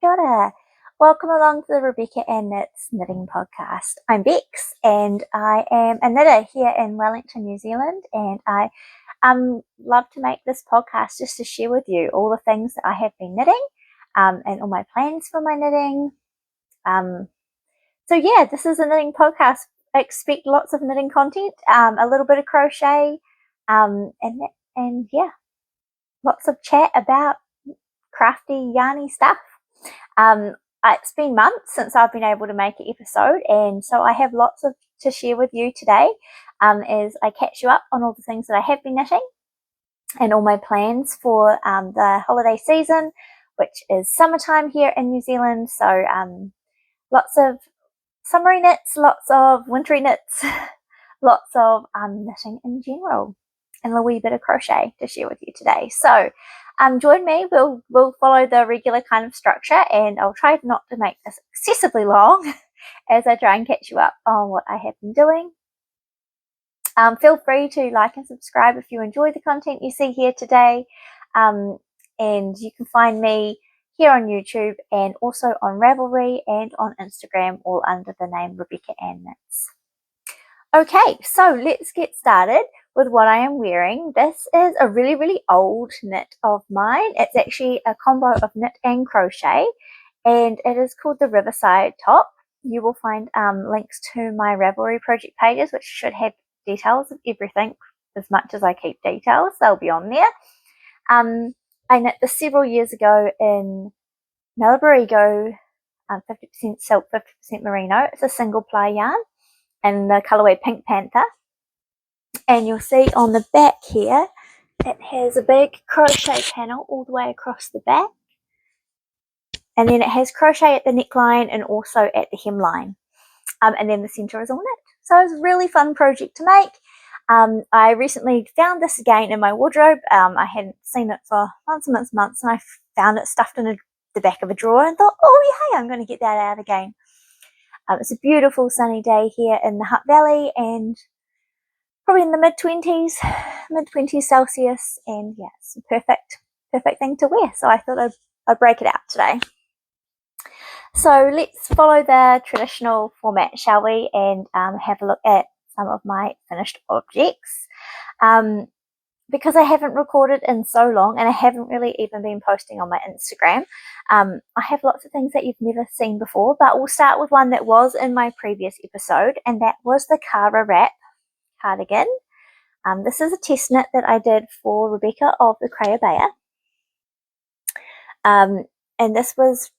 Kia ora. Welcome along to the Rebecca and Knits Knitting Podcast. I'm Bex and I am a knitter here in Wellington, New Zealand, and I love to make this podcast just to share with you all the things that I have been knitting and all my plans for my knitting. So yeah, this is a knitting podcast. I expect lots of knitting content, a little bit of crochet, and yeah, lots of chat about crafty, yarny stuff. It's been months since I've been able to make an episode, and so I have lots to share with you today as I catch you up on all the things that I have been knitting and all my plans for the holiday season, which is summertime here in New Zealand. So lots of summery knits, lots of wintry knits, lots of knitting in general, and a wee bit of crochet to share with you today. So join me. We'll follow the regular kind of structure, and I'll try not to make this excessively long as I try and catch you up on what I have been doing. Feel free to like and subscribe if you enjoy the content you see here today, and you can find me here on YouTube and also on Ravelry and on Instagram, all under the name Rebecca Ann Knits. Okay, so let's get started with what I am wearing. This is a really, really old knit of mine. It's actually a combo of knit and crochet, and it is called the Riverside Top. You will find links to my Ravelry project pages, which should have details of everything. As much as I keep details, they'll be on there. I knit this several years ago in Malabarigo, 50% silk, 50% merino. It's a single ply yarn and the colorway Pink Panther. And you'll see on the back here, it has a big crochet panel all the way across the back. And then it has crochet at the neckline and also at the hemline. And then the center is all knit. So it's a really fun project to make. I recently found this again in my wardrobe. I hadn't seen it for months and months and months, and I found it stuffed in the back of a drawer and thought, oh yeah, I'm going to get that out again. It's a beautiful sunny day here in the Hutt Valley, and probably in the mid-20s Celsius, and yeah, it's a perfect thing to wear. So I thought I'd break it out today. So let's follow the traditional format, shall we, and have a look at some of my finished objects. Because I haven't recorded in so long, and I haven't really even been posting on my Instagram, I have lots of things that you've never seen before, but we'll start with one that was in my previous episode, and that was the Cara Wrap cardigan. This is a test knit that I did for Rebecca of the Crayabaya. And this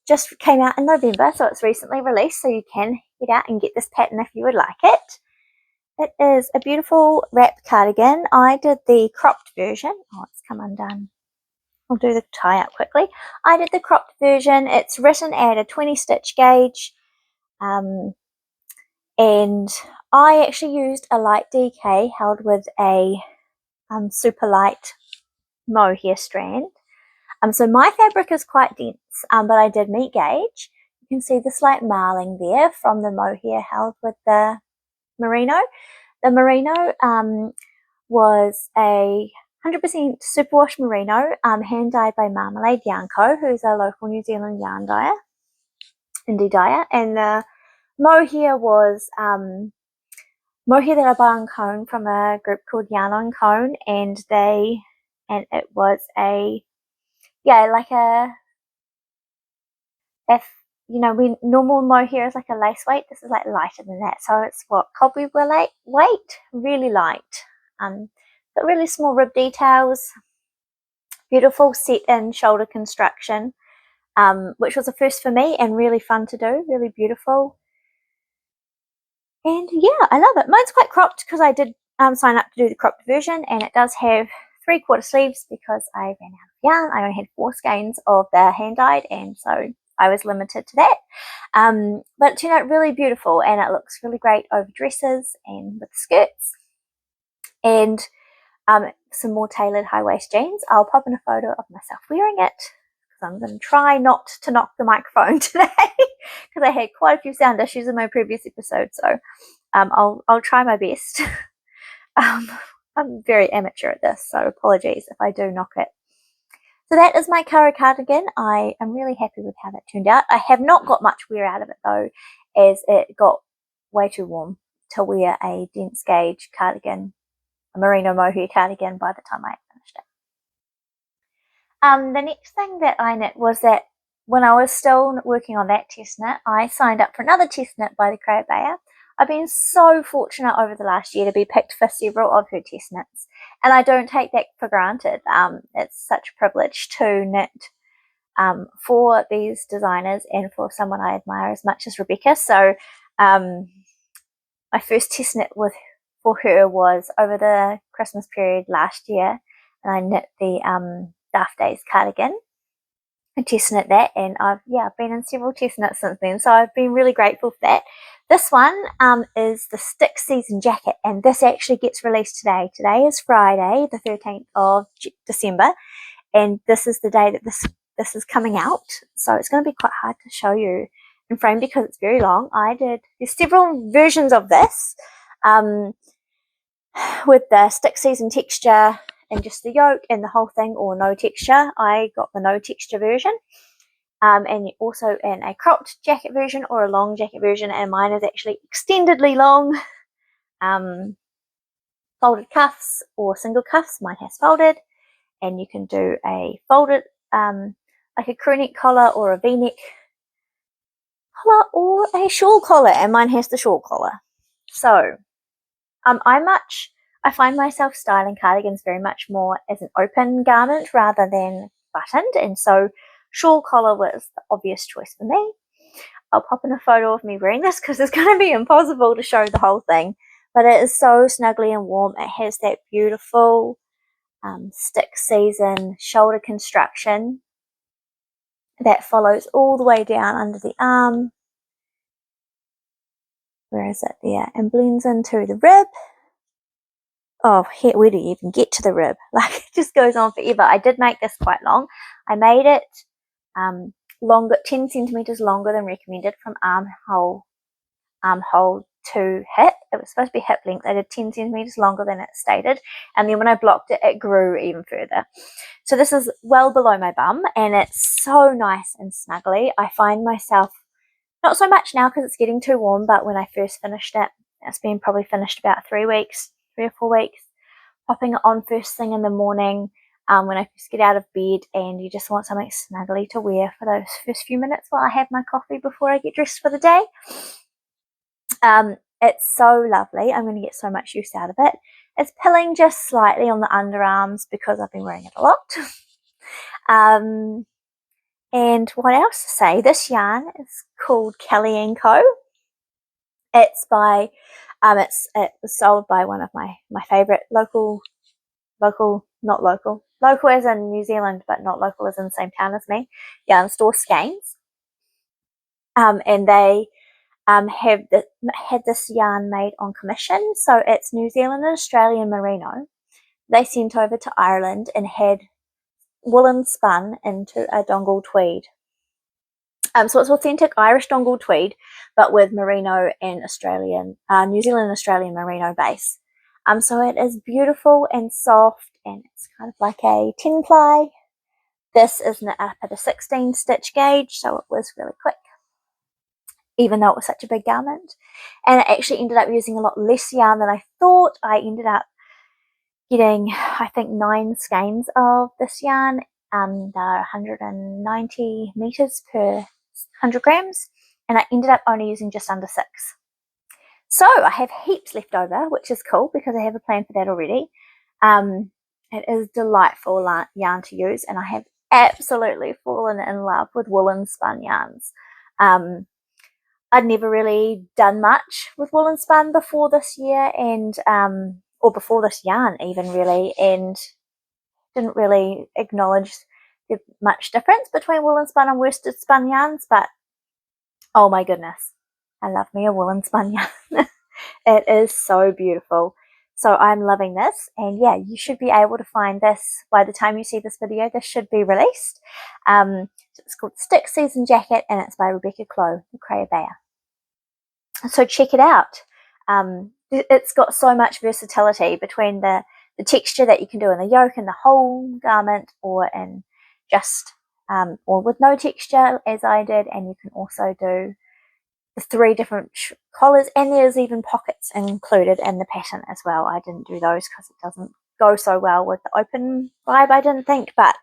just came out in November, so it's recently released, so you can get out and get this pattern if you would like it. It is a beautiful wrap cardigan. I did the cropped version. Oh, it's come undone. I'll do the tie up quickly. I did the cropped version. It's written at a 20 stitch gauge. And I actually used a light DK held with a super light mohair strand. So my fabric is quite dense, but I did meet gauge. You can see the slight marling there from the mohair held with the merino. The merino was a 100% superwash merino, hand dyed by Marmalade Yarn Co., who's a local New Zealand yarn dyer, indie dyer, and the mohair was mohair that I bought on Cone from a group called Yarn on Cone, and it was if you know, when normal mohair is like a lace weight, this is like lighter than that. So it's cobweb weight, really light. Got really small rib details, beautiful set in shoulder construction, which was a first for me and really fun to do, really beautiful. And yeah, I love it. Mine's quite cropped because I did sign up to do the cropped version, and it does have 3/4 sleeves because I ran out of yarn. I only had 4 skeins of the hand dyed, and so I was limited to that. But it turned out really beautiful, and it looks really great over dresses and with skirts. And some more tailored high waist jeans. I'll pop in a photo of myself wearing it because I'm going to try not to knock the microphone today because I had quite a few sound issues in my previous episode. So I'll try my best. I'm very amateur at this, so apologies if I do knock it. So that is my Cara cardigan. I am really happy with how that turned out. I have not got much wear out of it though, as it got way too warm to wear a dense gauge cardigan, a merino mohair cardigan, by the time I finished it. The next thing that I knit was that when I was still working on that test knit, I signed up for another test knit by the Crayabea. I've been so fortunate over the last year to be picked for several of her test knits, and I don't take that for granted. It's such a privilege to knit for these designers and for someone I admire as much as Rebecca. So my first test knit for her was over the Christmas period last year, and I knit the Daft Days cardigan and test knit that, and I've been in several test knits since then, so I've been really grateful for that. This one is the Stick Season Jacket, and this actually gets released today. Today is Friday, the 13th of December, and this is the day that this is coming out, so it's going to be quite hard to show you in frame because it's very long. There's several versions of this with the Stick Season texture and just the yoke and the whole thing, or no texture. I got the no texture version, and also in a cropped jacket version or a long jacket version, and mine is actually extendedly long. Folded cuffs or single cuffs. Mine has folded, and you can do a folded like a crew neck collar or a v-neck collar or a shawl collar, and mine has the shawl collar. So I find myself styling cardigans very much more as an open garment rather than buttoned, and so shawl collar was the obvious choice for me. I'll pop in a photo of me wearing this because it's going to be impossible to show the whole thing, but it is so snuggly and warm. It has that beautiful stick season shoulder construction that follows all the way down under the arm. Where is it there? And blends into the rib. Oh, where do you even get to the rib? Like, it just goes on forever. I did make this quite long. I made it longer, 10 centimeters longer than recommended from armhole to hip. It was supposed to be hip length. I did 10 centimeters longer than it stated, and then when I blocked it, it grew even further. So this is well below my bum, and it's so nice and snuggly. I find myself, not so much now because it's getting too warm, but when I first finished it, it's been probably finished about 3 or 4 weeks, popping it on first thing in the morning when I first get out of bed, and you just want something snuggly to wear for those first few minutes while I have my coffee before I get dressed for the day. It's so lovely. I'm going to get so much use out of it. It's pilling just slightly on the underarms because I've been wearing it a lot. And what else to say? This yarn is called Kelly & Co. It's by, it was sold by one of my favourite local as in New Zealand, but not local as in the same town as me, yarn store, Skeins. And they had this yarn made on commission, so it's New Zealand and Australian merino. They sent over to Ireland and had woolen spun into a dongle tweed. So it's authentic Irish dongle tweed, but with merino and New Zealand and Australian merino base. So it is beautiful and soft, and it's kind of like a 10 ply. This is knit up at a 16 stitch gauge, so it was really quick, even though it was such a big garment. And it actually ended up using a lot less yarn than I thought. I ended up getting, I think, 9 skeins of this yarn. They're 190 meters per 100 grams, and I ended up only using just under 6. So I have heaps left over, which is cool because I have a plan for that already. It is delightful yarn to use, and I have absolutely fallen in love with woolen spun yarns. I'd never really done much with woolen spun before this year, and or before this yarn even really, and didn't really acknowledge the much difference between woolen spun and worsted spun yarns, but oh my goodness, I love me a woolen spun yarn. It is so beautiful. So I'm loving this, and yeah, you should be able to find this by the time you see this video. This should be released. So it's called Stick Season Jacket, and it's by Rebecca Clow, the Crayabea. So check it out. It's got so much versatility between the texture that you can do in the yoke and the whole garment, or in just or with no texture as I did, and you can also do the 3 different collars, and there's even pockets included in the pattern as well. I didn't do those because it doesn't go so well with the open vibe, I didn't think, but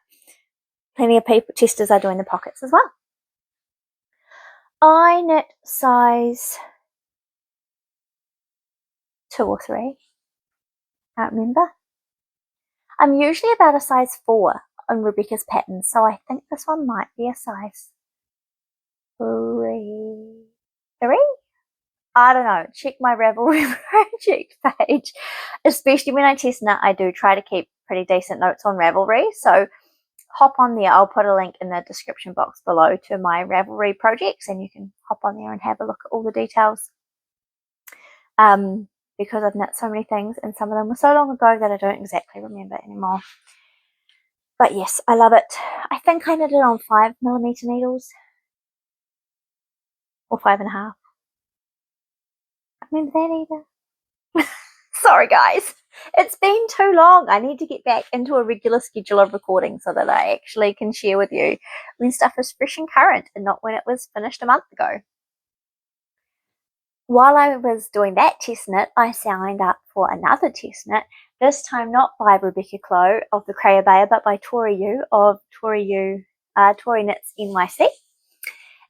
plenty of people testers are doing the pockets as well. I knit size 2 or 3, can't remember. I'm usually about a size 4 on Rebecca's patterns, so I think this one might be a size 3? I don't know. Check my Ravelry project page. Especially when I test knit, I do try to keep pretty decent notes on Ravelry, so hop on there. I'll put a link in the description box below to my Ravelry projects, and you can hop on there and have a look at all the details. Because I've knit so many things, and some of them were so long ago that I don't exactly remember anymore. But yes, I love it. I think I knit it on 5mm needles, or 5.5. I don't remember that either. Sorry guys, it's been too long. I need to get back into a regular schedule of recording so that I actually can share with you when stuff is fresh and current and not when it was finished a month ago. While I was doing that test knit, I signed up for another test knit, this time not by Rebecca Clow of the Crayabaya, but by Tori Yu of Tori Knits NYC.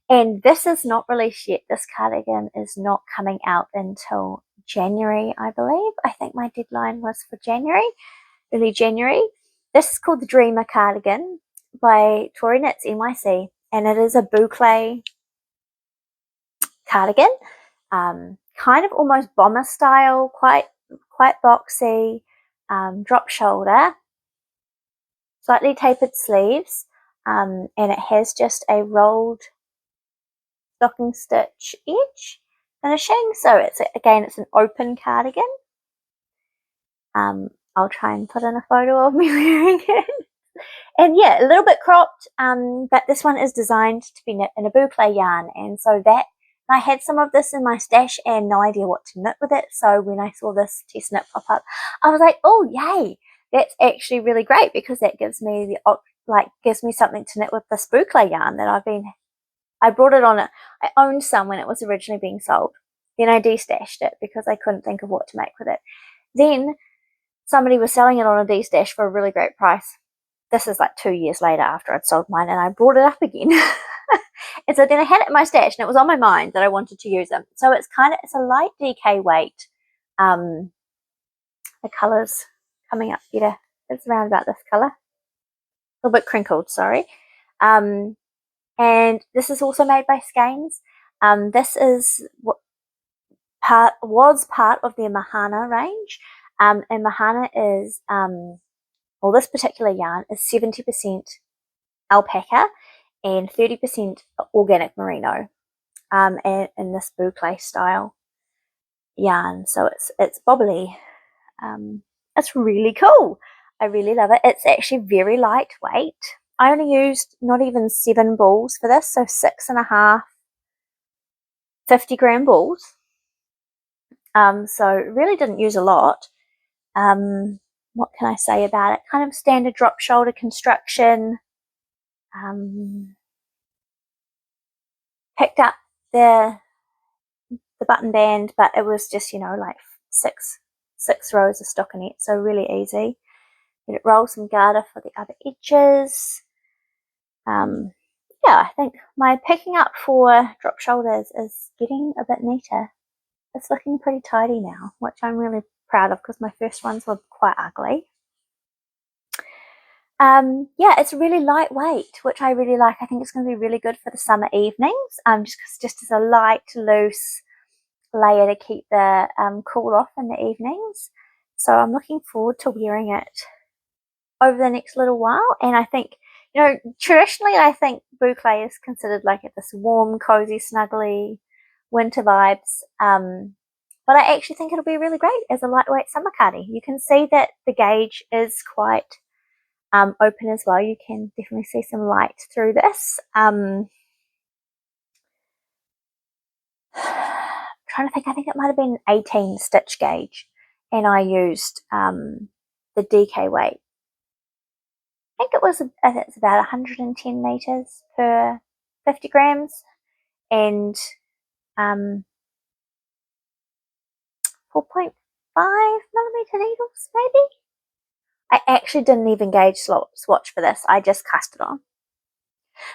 And this is not released yet. This cardigan is not coming out until January, I believe. I think my deadline was for January, early January. This is called the Dreamer cardigan by Tori Knits NYC, and it is a boucle cardigan. Kind of almost bomber style, quite boxy, drop shoulder, slightly tapered sleeves, and it has just a rolled stocking stitch edge finishing. So it's an open cardigan. I'll try and put in a photo of me wearing it. And yeah, a little bit cropped, but this one is designed to be knit in a boucle yarn, and so that I had some of this in my stash and no idea what to knit with it. So when I saw this test knit pop up, I was like, oh yay, that's actually really great, because that gives me something to knit with this boucle yarn that I brought it on it. I owned some when it was originally being sold. Then I destashed it because I couldn't think of what to make with it. Then somebody was selling it on a destash for a really great price. This is like 2 years later after I'd sold mine, and I brought it up again. And so then I had it in my stash, and it was on my mind that I wanted to use it. So it's a light DK weight. The colour's coming up better. It's around about this colour. A little bit crinkled, sorry. And this is also made by Skeins. This is was part of their Mahana range. And Mahana is, this particular yarn is 70% alpaca and 30% organic merino, and in this boucle style yarn. So it's bobbly. It's really cool. I really love it. It's actually very lightweight. I only used not even 7 balls for this, so 6.5 50-gram balls. So really didn't use a lot. What can I say about it? Kind of standard drop shoulder construction. Picked up the button band, but it was just, like six rows of stockinette, so really easy. Let it roll some garter for the other edges. Yeah, I think my picking up for drop shoulders is getting a bit neater. It's looking pretty tidy now, which I'm really proud of, because my first ones were quite ugly. Yeah, it's really lightweight, which I really like. I think it's going to be really good for the summer evenings, just as a light, loose layer to keep the cool off in the evenings. So I'm looking forward to wearing it over the next little while. And I think, traditionally I think boucle is considered like this warm, cozy, snuggly winter vibes. But I actually think it'll be really great as a lightweight summer cardi. You can see that the gauge is quite open as well. You can definitely see some light through this. Trying to think, I think it might have been 18 stitch gauge, and I used the DK weight think it's about 110 meters per 50 grams, and 4.5 millimeter needles, maybe. I actually didn't even gauge swatch for this. I just cast it on,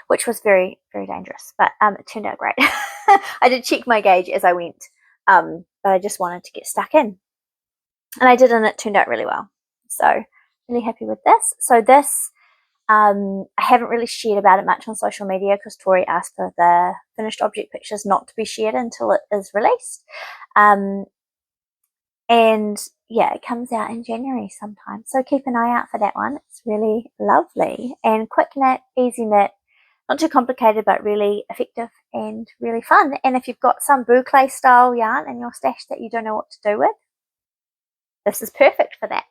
which was very, very dangerous, but it turned out great. I did check my gauge as I went, but I just wanted to get stuck in, and I did, and it turned out really well. So really happy with this. So this, I haven't really shared about it much on social media because Tori asked for the finished object pictures not to be shared until it is released. And yeah, it comes out in January sometime. So keep an eye out for that one. It's really lovely and quick knit, easy knit, not too complicated, but really effective and really fun. And if you've got some boucle style yarn in your stash that you don't know what to do with, this is perfect for that.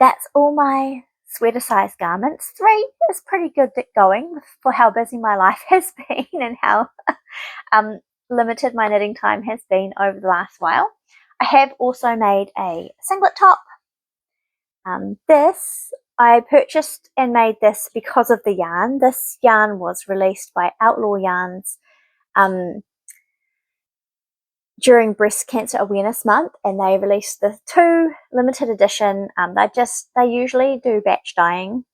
That's all my sweater size garments. 3 is pretty good at going for how busy my life has been and how limited my knitting time has been over the last while. I have also made a singlet top. This I purchased and made this because of the yarn. This yarn was released by Outlaw Yarns during Breast Cancer Awareness Month, and they released the 2 limited edition. They usually do batch dyeing,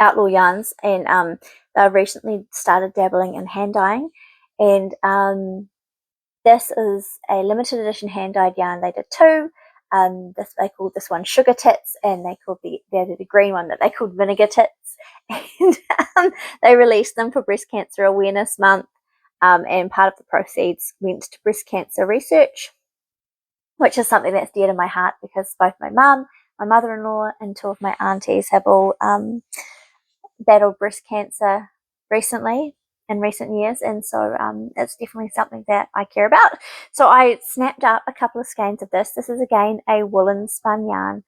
Outlaw Yarns, and they recently started dabbling in hand dyeing, and this is a limited edition hand dyed yarn. They did 2. They called this one Sugar Tits, and they did a green one that they called Vinegar Tits, and they released them for Breast Cancer Awareness Month. And part of the proceeds went to breast cancer research, which is something that's dear to my heart because both my mum, my mother-in-law, and 2 of my aunties have all battled breast cancer recently in recent years, and so it's definitely something that I care about. So I snapped up a couple of skeins of this. This is again a woolen spun yarn.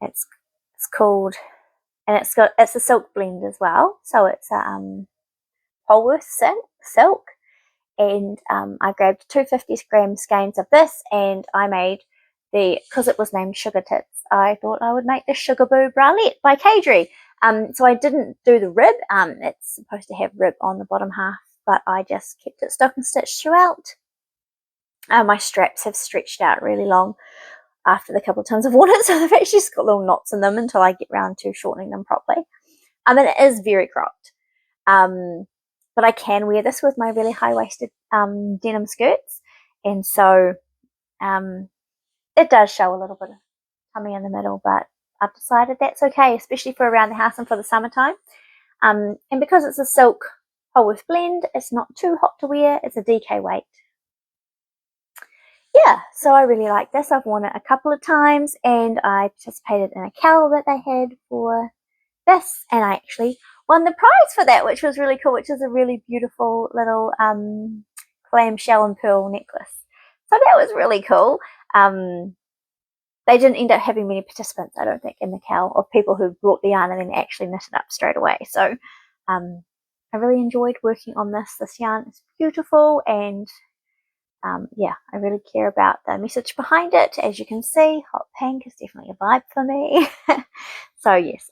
It's called, and it's a silk blend as well. So it's a Polworth silk, and I grabbed 250-gram skeins of this, and I made because it was named Sugar Tits, I thought I would make the Sugar Boo bralette by Kadri. So I didn't do the rib. It's supposed to have rib on the bottom half, but I just kept it stocking stitched throughout. My straps have stretched out really long after the couple of times I've worn it, so they've actually just got little knots in them until I get round to shortening them properly. It is very cropped. But I can wear this with my really high-waisted denim skirts, and so it does show a little bit of tummy in the middle, but I've decided that's okay, especially for around the house and for the summertime. And because it's a silk Polworth blend, it's not too hot to wear. It's a DK weight. Yeah, so I really like this. I've worn it a couple of times, and I participated in a cowl that they had for this, and I actually won the prize for that, which was really cool, which is a really beautiful little clamshell and pearl necklace. So that was really cool. They didn't end up having many participants, I don't think, in the cowl, of people who brought the yarn and then actually knit it up straight away. So I really enjoyed working on this. This yarn is beautiful, and yeah, I really care about the message behind it. As you can see, hot pink is definitely a vibe for me. So yes,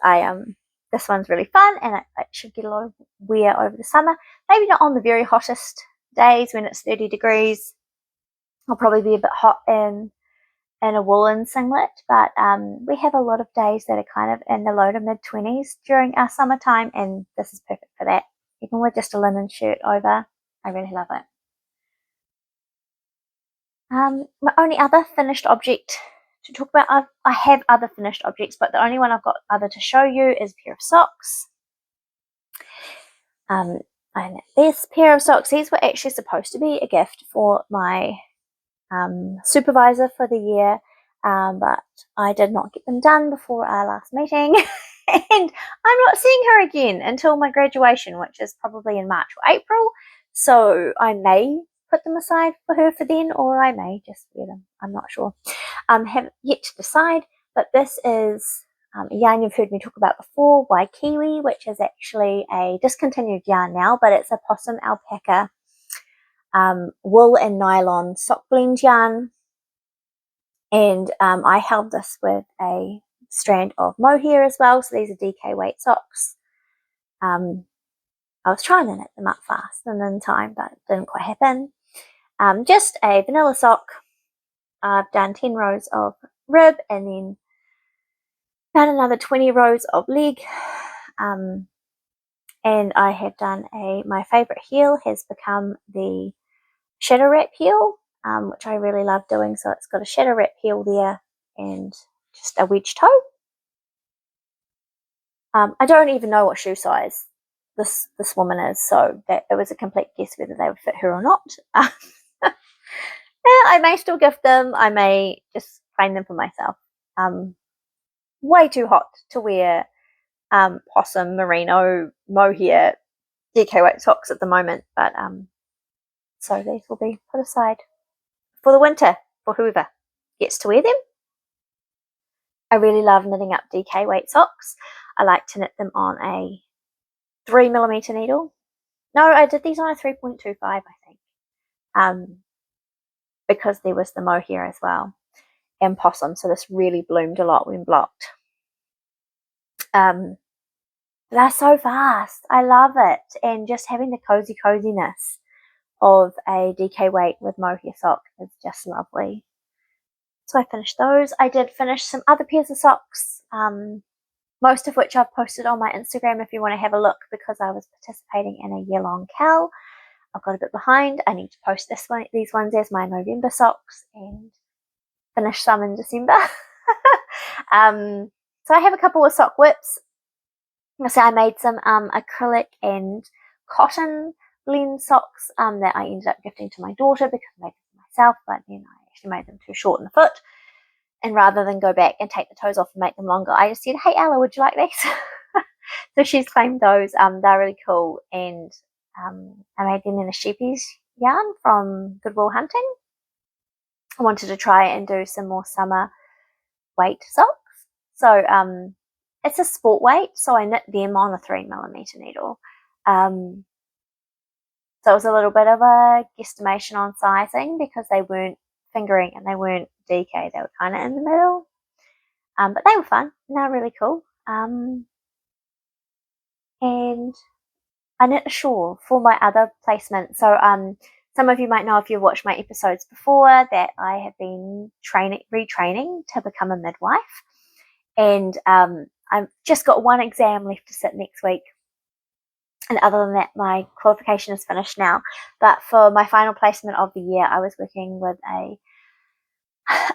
this one's really fun, and it should get a lot of wear over the summer. Maybe not on the very hottest days when it's 30 degrees. I'll probably be a bit hot in a woolen singlet, but we have a lot of days that are kind of in the low to mid 20s during our summertime, and this is perfect for that. Even with just a linen shirt over, I really love it. My only other finished object to talk about, I have other finished objects, but the only one I've got other to show you is a pair of socks. And this pair of socks, these were actually supposed to be a gift for my supervisor for the year, but I did not get them done before our last meeting, and I'm not seeing her again until my graduation, which is probably in March or April, so I may put them aside for her for then, or I may just wear them. I'm not sure. Haven't yet to decide, but this is a yarn you've heard me talk about before, Waikiwi, which is actually a discontinued yarn now, but it's a possum alpaca wool and nylon sock blend yarn, And I held this with a strand of mohair as well. So these are DK weight socks. I was trying to knit them up fast and in time, but it didn't quite happen. Just a vanilla sock. I've done 10 rows of rib and then about another 20 rows of leg. And I have done my favourite heel has become the shadow wrap heel, which I really love doing. So it's got a shadow wrap heel there and just a wedge toe. I don't even know what shoe size this woman is, so that it was a complete guess whether they would fit her or not. I may still gift them. I may just claim them for myself. Way too hot to wear possum, merino, mohair, DK weight socks at the moment, but so these will be put aside for the winter for whoever gets to wear them. I really love knitting up DK weight socks. I like to knit them on a 3mm needle. No, I did these on a 3.25, I think, because there was the mohair as well and possum, so this really bloomed a lot when blocked. They're so fast. I love it, and just having the coziness of a DK weight with mohair sock is just lovely. So I finished those. I did finish some other pairs of socks, most of which I've posted on my Instagram if you want to have a look, because I was participating in a year-long CAL. I've got a bit behind. I need to post these ones as my November socks and finish some in December. So I have a couple of sock WIPS. So I made some acrylic and cotton blend socks that I ended up gifting to my daughter because I made them for myself, but then I actually made them too short in the foot. And rather than go back and take the toes off and make them longer, I just said, hey, Ella, would you like these? So she's claimed those. They're really cool. And I made them in a sheepy's yarn from Goodwill Hunting. I wanted to try and do some more summer weight socks. So it's a sport weight, so I knit them on a 3mm needle. So it was a little bit of a guesstimation on sizing because they weren't fingering and they weren't DK. They were kind of in the middle. But they were fun and they were really cool. And I knit a shawl for my other placement. So some of you might know if you've watched my episodes before that I have been retraining to become a midwife. And I've just got one exam left to sit next week. And other than that, my qualification is finished now. But for my final placement of the year, I was working with a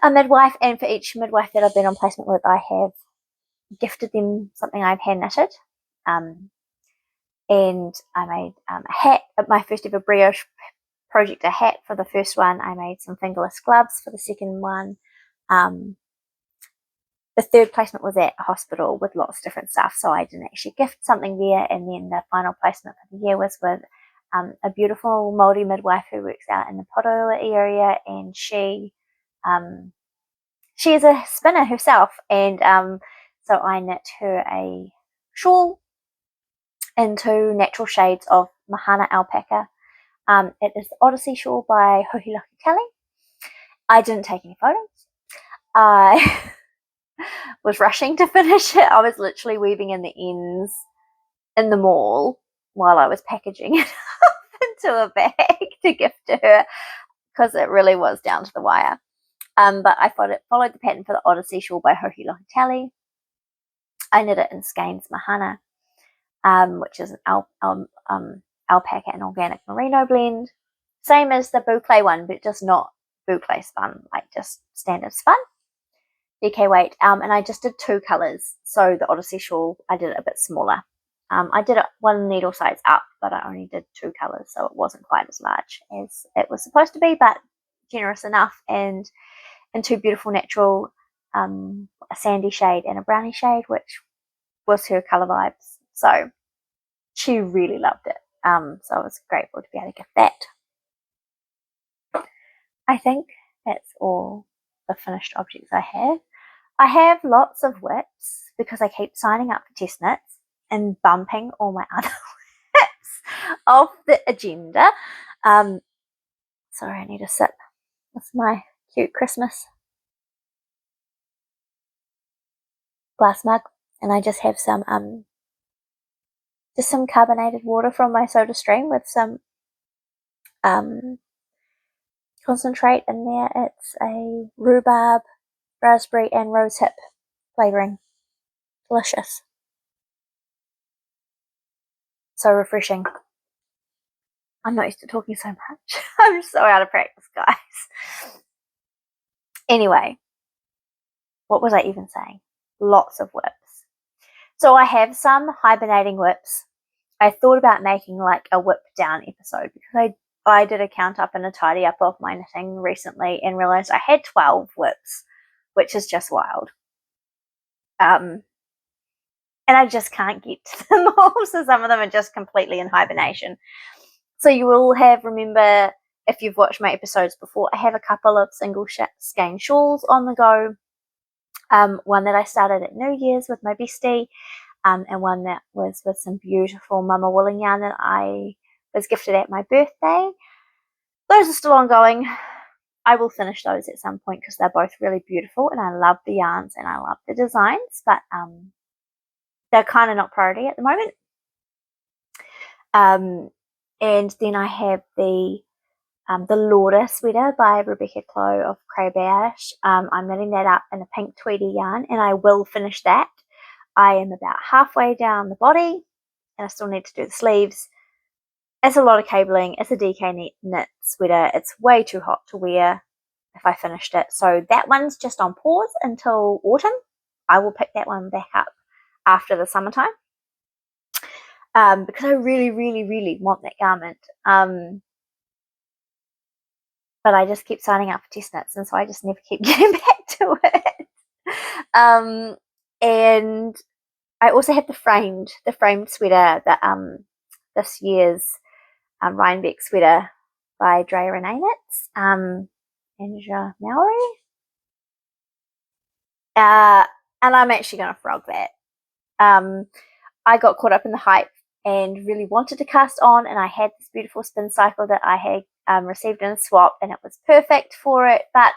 midwife, and for each midwife that I've been on placement with, I have gifted them something I've hand knitted. And I made a hat at my first ever brioche project, a hat for the first one. I made some fingerless gloves for the second one. The third placement was at a hospital with lots of different stuff, so I didn't actually gift something there. And then the final placement for the year was with a beautiful Māori midwife who works out in the Potoa area, and she is a spinner herself. And so I knit her a shawl in 2 natural shades of Mahana alpaca. It is the Odyssey shawl by Hohilohi Kelly. I didn't take any photos. I was rushing to finish it. I was literally weaving in the ends in the mall while I was packaging it up into a bag to gift to her because it really was down to the wire. But I followed the pattern for the Odyssey shawl by Hohilohi Kelly. I knit it in Skeins Mahana, which is an alpaca and organic merino blend. Same as the boucle one, but just not boucle spun, like just standard spun. DK weight, and I just did 2 colours. So the Odyssey shawl, I did it a bit smaller. I did it 1 needle size up, but I only did 2 colours, so it wasn't quite as large as it was supposed to be, but generous enough, and in 2 beautiful natural, a sandy shade and a brownie shade, which was her colour vibes. So she really loved it. So I was grateful to be able to gift that. I think that's all the finished objects I have. I have lots of WIPs because I keep signing up for testknits and bumping all my other WIPs off the agenda. Sorry, I need a sip. That's my cute Christmas glass mug, and I just have some carbonated water from my soda stream with some concentrate in there. It's a rhubarb, raspberry, and rosehip flavouring. Delicious. So refreshing. I'm not used to talking so much. I'm so out of practice, guys. Anyway, what was I even saying? Lots of WIPS. So I have some hibernating WIPS. I thought about making like a WIP down episode because I did a count up and a tidy up of my knitting recently and realised I had 12 WIPs, which is just wild. And I just can't get to them all, so some of them are just completely in hibernation. So you will have, remember, if you've watched my episodes before, I have a couple of single skein shawls on the go. One that I started at New Year's with my bestie, and one that was with some beautiful mama woolen yarn that I was gifted at my birthday. Those are still ongoing. I will finish those at some point because they're both really beautiful and I love the yarns and I love the designs, but they're kind of not priority at the moment. And then I have the Lauder sweater by Rebecca Clow of Craybash. I'm knitting that up in a pink tweedy yarn and I will finish that. I am about halfway down the body and I still need to do the sleeves. It's a lot of cabling. It's a DK knit sweater. It's way too hot to wear if I finished it. So that one's just on pause until autumn. I will pick that one back up after the summertime because I really, really, really want that garment. But I just keep signing up for test knits, and so I just never keep getting back to it. And I also have the framed sweater that this year's Rhinebeck sweater by Drea Renee Knits, Andrea Mallory. And I'm actually going to frog that. I got caught up in the hype and really wanted to cast on, and I had this beautiful spin cycle that I had received in a swap, and it was perfect for it. But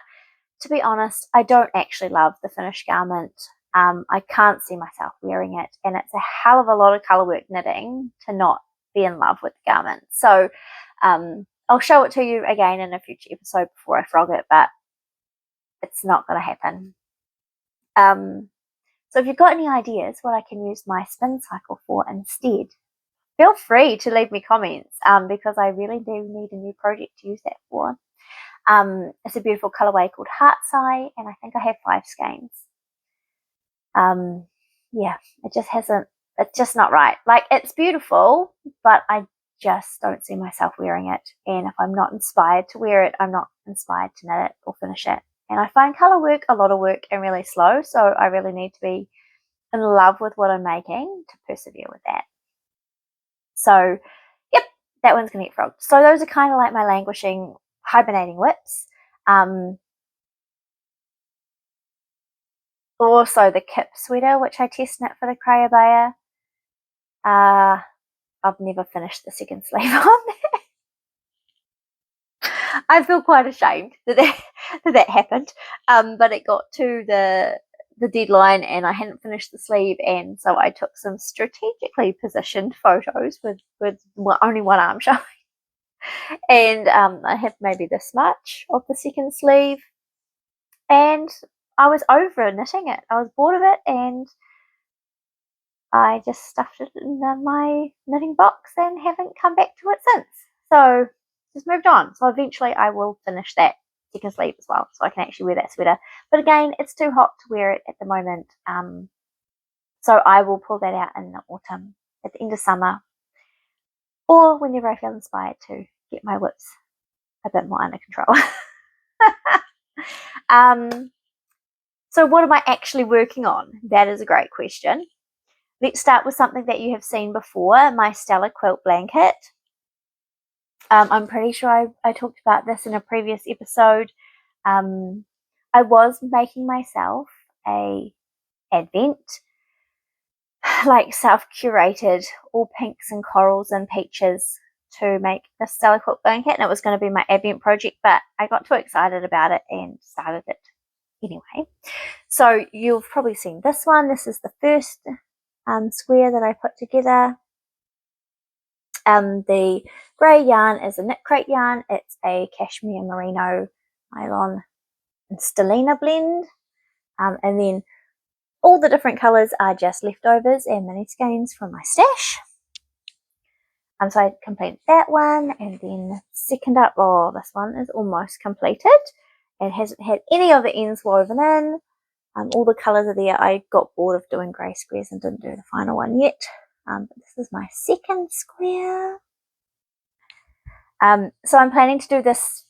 to be honest, I don't actually love the finished garment. I can't see myself wearing it, and it's a hell of a lot of colour work knitting to not be in love with the garment. So I'll show it to you again in a future episode before I frog it, but it's not going to happen. So if you've got any ideas what I can use my spin cycle for instead, feel free to leave me comments because I really do need a new project to use that for. It's a beautiful colourway called Heartseye, and I think I have 5 skeins. Yeah, it's just not right. Like, it's beautiful, but I just don't see myself wearing it. And if I'm not inspired to wear it, I'm not inspired to knit it or finish it. And I find colour work a lot of work and really slow, so I really need to be in love with what I'm making to persevere with that. So, yep, that one's going to get frogged. So those are kind of like my languishing, hibernating WIPs. Also the Kip sweater, which I test knit for the Crayabaya. I've never finished the second sleeve on that. I feel quite ashamed that happened. But it got to the deadline and I hadn't finished the sleeve, and so I took some strategically positioned photos with only one arm showing. And I have maybe this much of the second sleeve, and I was over knitting it. I was bored of it, and I just stuffed it in my knitting box and haven't come back to it since. So just moved on. So eventually I will finish that second sleeve as well, so I can actually wear that sweater. But again, it's too hot to wear it at the moment. So I will pull that out in the autumn, at the end of summer, or whenever I feel inspired to get my WIPs a bit more under control. So what am I actually working on? That is a great question. Let's start with something that you have seen before, my Stella quilt blanket. I'm pretty sure I talked about this in a previous episode. I was making myself a advent, like self-curated, all pinks and corals and peaches to make the Stella quilt blanket, and it was going to be my advent project, but I got too excited about it and started it Anyway, so you've probably seen this one. This is the first square that I put together. The grey yarn is a knit crate yarn. It's a cashmere merino nylon and stellina blend. And then all the different colours are just leftovers and mini skeins from my stash. So I completed that one, and then second up, this one is almost completed. It hasn't had any of the ends woven in. All the colours are there. I got bored of doing grey squares and didn't do the final one yet. But this is my second square. So I'm planning to do this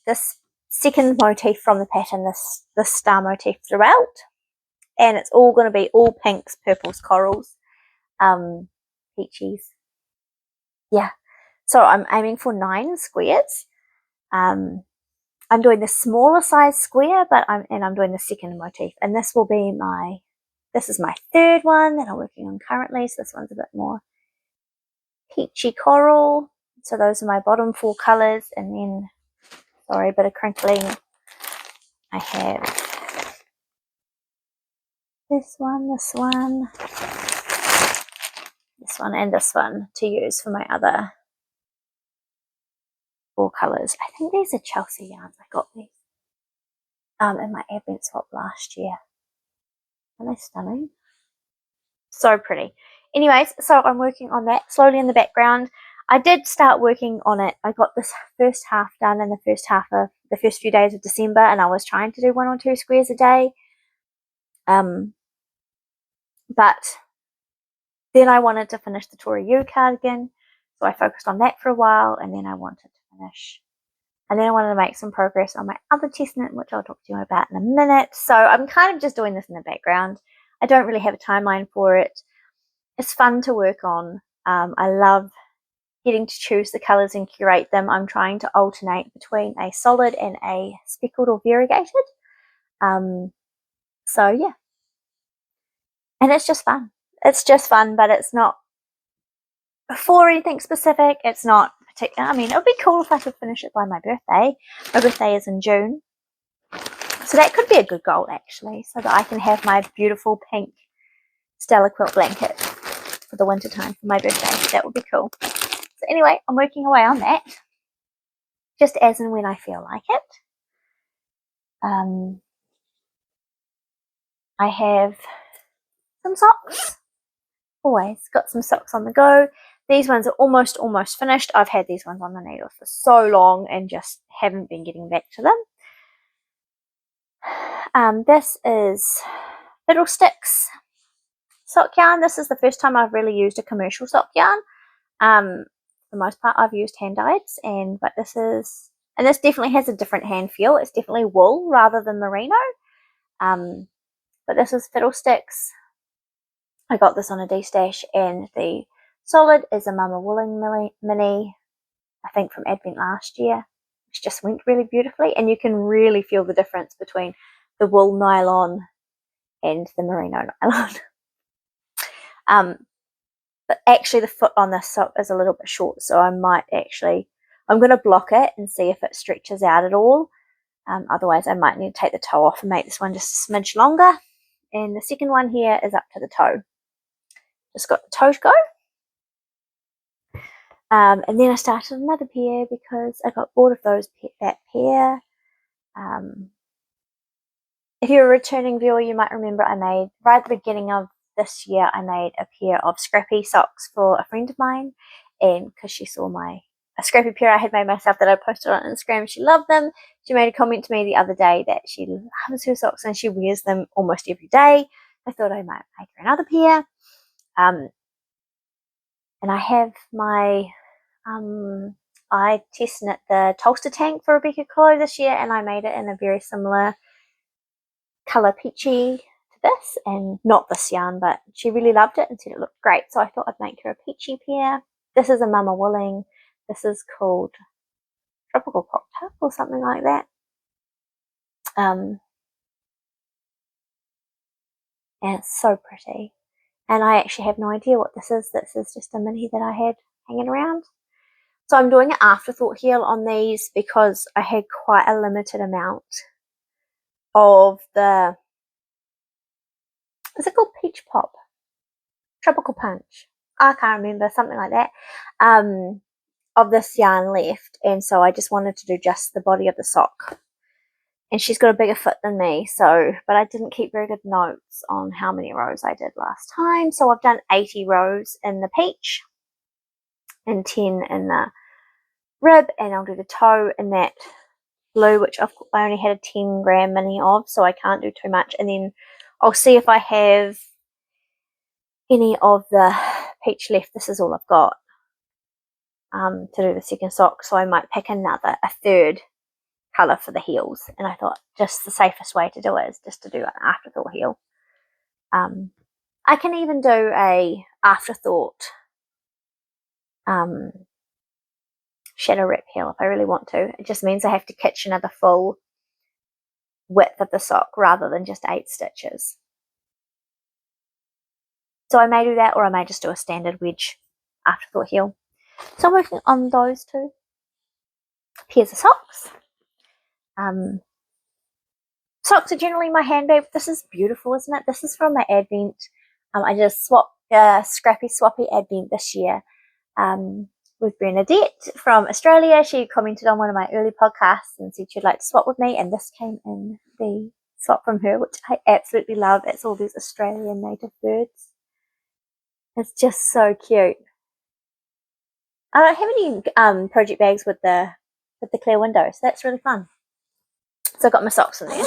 second motif from the pattern, this star motif throughout. And it's all going to be all pinks, purples, corals, peachies. Yeah. So I'm aiming for 9 squares. I'm doing the smaller size square, but I'm doing the second motif, and this will be this is my third one that I'm working on currently. So this one's a bit more peachy coral. So those are my bottom 4 colours, and then, sorry, a bit of crinkling. I have this one, and this one to use for my other 4 colours. I think these are Chelsea yarns. I got these in my Advent swap last year. Aren't they stunning? So pretty. Anyways, so I'm working on that slowly in the background. I did start working on it. I got this first half done in the first few days of December, and I was trying to do 1 or 2 squares a day. But then I wanted to finish the Tori U cardigan, so I focused on that for a while, and then I wanted to finish. And then I wanted to make some progress on my other test knit, which I'll talk to you about in a minute. So I'm kind of just doing this in the background. I don't really have a timeline for it. It's fun to work on. I love getting to choose the colours and curate them. I'm trying to alternate between a solid and a speckled or variegated. So yeah. And it's just fun. It's just fun, but it's not for anything specific. It's not particular. I mean, it would be cool if I could finish it by my birthday. My birthday is in June. So that could be a good goal, actually, so that I can have my beautiful pink Stella quilt blanket for the winter time for my birthday. That would be cool. So anyway, I'm working away on that, just as and when I feel like it. I have some socks. Always got some socks on the go. These ones are almost finished. I've had these ones on the needle for so long and just haven't been getting back to them. This is Fiddlesticks sock yarn. This is the first time I've really used a commercial sock yarn. For the most part, I've used hand dyeds, but this definitely has a different hand feel. It's definitely wool rather than merino. But this is Fiddlesticks. I got this on a D-stash, and the solid is a Mama Wooling mini, I think from Advent last year, which just went really beautifully, and you can really feel the difference between the wool nylon and the merino nylon. But actually the foot on this sock is a little bit short, so I'm going to block it and see if it stretches out at all. Otherwise I might need to take the toe off and make this one just a smidge longer. And the second one here is up to the toe. Just got the toe to go. And then I started another pair because I got bored of that pair. If you're a returning viewer, you might remember I made, right at the beginning of this year, I made a pair of scrappy socks for a friend of mine, and because she saw a scrappy pair I had made myself that I posted on Instagram, she loved them. She made a comment to me the other day that she loves her socks and she wears them almost every day. I thought I might make her another pair. And I have I test knit the Toaster Tank for Rebecca Clo this year, and I made it in a very similar colour peachy to this, and not this yarn, but she really loved it and said it looked great, so I thought I'd make her a peachy pair. This is a Mama Wooling. This is called Tropical Crop Top or something like that. And it's so pretty. And I actually have no idea what this is. This is just a mini that I had hanging around. So I'm doing an afterthought heel on these because I had quite a limited amount of the is it called Peach Pop? Tropical Punch. I can't remember, something like that. Of this yarn left, and so I just wanted to do just the body of the sock. And she's got a bigger foot than me, so, but I didn't keep very good notes on how many rows I did last time. So I've done 80 rows in the peach and 10 in the rib, and I'll do the toe in that blue, which I only had a 10 gram mini of, so I can't do too much. And then I'll see if I have any of the peach left. This is all I've got to do the second sock, so I might pick a third colour for the heels. And I thought just the safest way to do it is just to do an afterthought heel. I can even do a afterthought shadow wrap heel if I really want to. It just means I have to kitchen the full width of the sock rather than just 8 stitches. So I may do that, or I may just do a standard wedge afterthought heel. So I'm working on those two pairs of socks. Socks are generally my handbag. This is beautiful, isn't it? This is from my Advent. I did a scrappy swappy Advent this year with Bernadette from Australia. She commented on one of my early podcasts and said she'd like to swap with me, and this came in the swap from her, which I absolutely love. It's all these Australian native birds. It's just so cute. I don't have any project bags with the clear windows. That's really fun. So I've got my socks in there,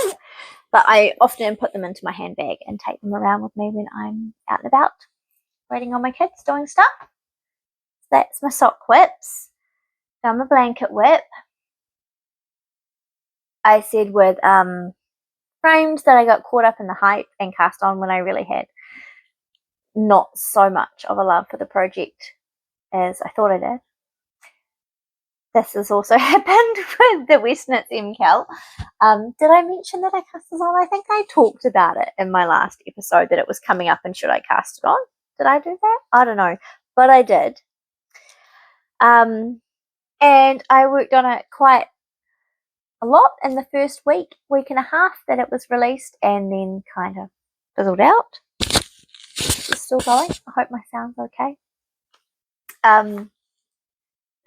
but I often put them into my handbag and take them around with me when I'm out and about, waiting on my kids, doing stuff. So that's my sock WIPS. Done my blanket WIP. I said with frames that I got caught up in the hype and cast on when I really had not so much of a love for the project as I thought I did. This has also happened with the West Knits MCal. Did I mention that I cast this on? I think I talked about it in my last episode, that it was coming up and should I cast it on? Did I do that? I don't know, but I did. And I worked on it quite a lot in the first week and a half that it was released, and then kind of fizzled out. It's still going. I hope my sound's okay.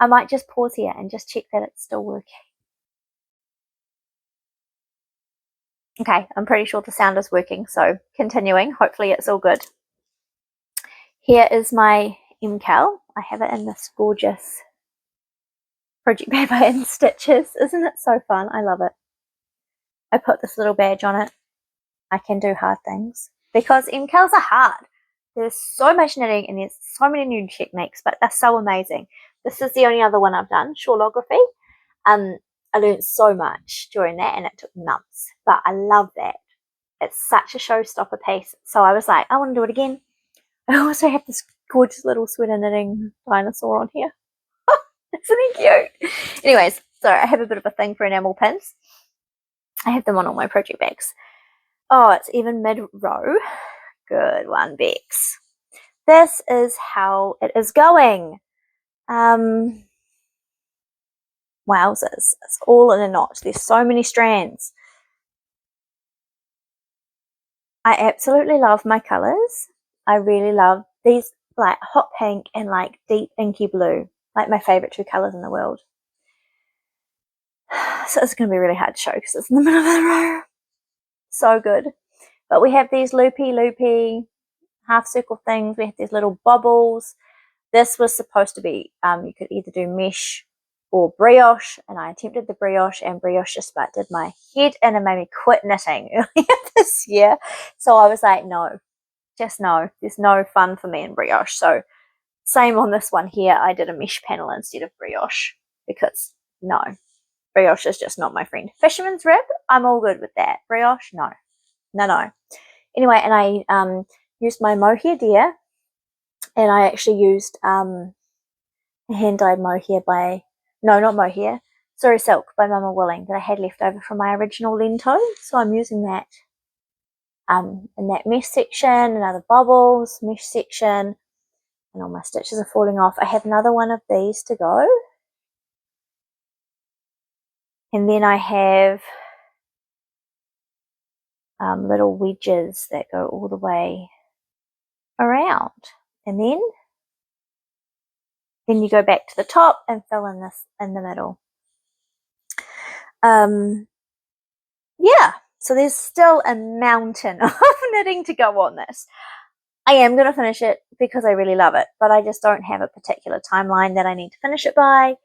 I might just pause here and just check that it's still working. Okay, I'm pretty sure the sound is working, so continuing. Hopefully it's all good. Here is my MCal. I have it in this gorgeous project paper and stitches. Isn't it so fun? I love it. I put this little badge on it. I can do hard things because MCals are hard. There's so much knitting and there's so many new techniques, but they're so amazing. This is the only other one I've done, shawlography. I learned so much during that, and it took months, but I love that. It's such a showstopper piece. So I was like, I want to do it again. I also have this gorgeous little sweater knitting dinosaur on here. Isn't he cute? Anyways, so I have a bit of a thing for enamel pins. I have them on all my project bags. Oh, it's even mid-row. Good one, Bex. This is how it is going. Wowzers. It's all in a knot. There's so many strands. I absolutely love my colours. I really love these, like hot pink and like deep inky blue. Like my favourite 2 colours in the world. So it's going to be really hard to show because it's in the middle of the row. So good. But we have these loopy half circle things. We have these little bubbles. This was supposed to be, you could either do mesh or brioche, and I attempted the brioche, and brioche just about did my head in and made me quit knitting earlier this year. So I was like, no, just no. There's no fun for me in brioche. So same on this one here. I did a mesh panel instead of brioche because no, brioche is just not my friend. Fisherman's rib, I'm all good with that. Brioche, no. Anyway, and I used my mohair deer, and I actually used hand-dyed mohair by, no, not mohair, sorry, silk by Mama Willing that I had left over from my original lento. So I'm using that in that mesh section, another bubbles, mesh section, and all my stitches are falling off. I have another one of these to go. And then I have little wedges that go all the way around. And then you go back to the top and fill in this in the middle. Yeah, so there's still a mountain of knitting to go on this. I am going to finish it because I really love it, but I just don't have a particular timeline that I need to finish it by.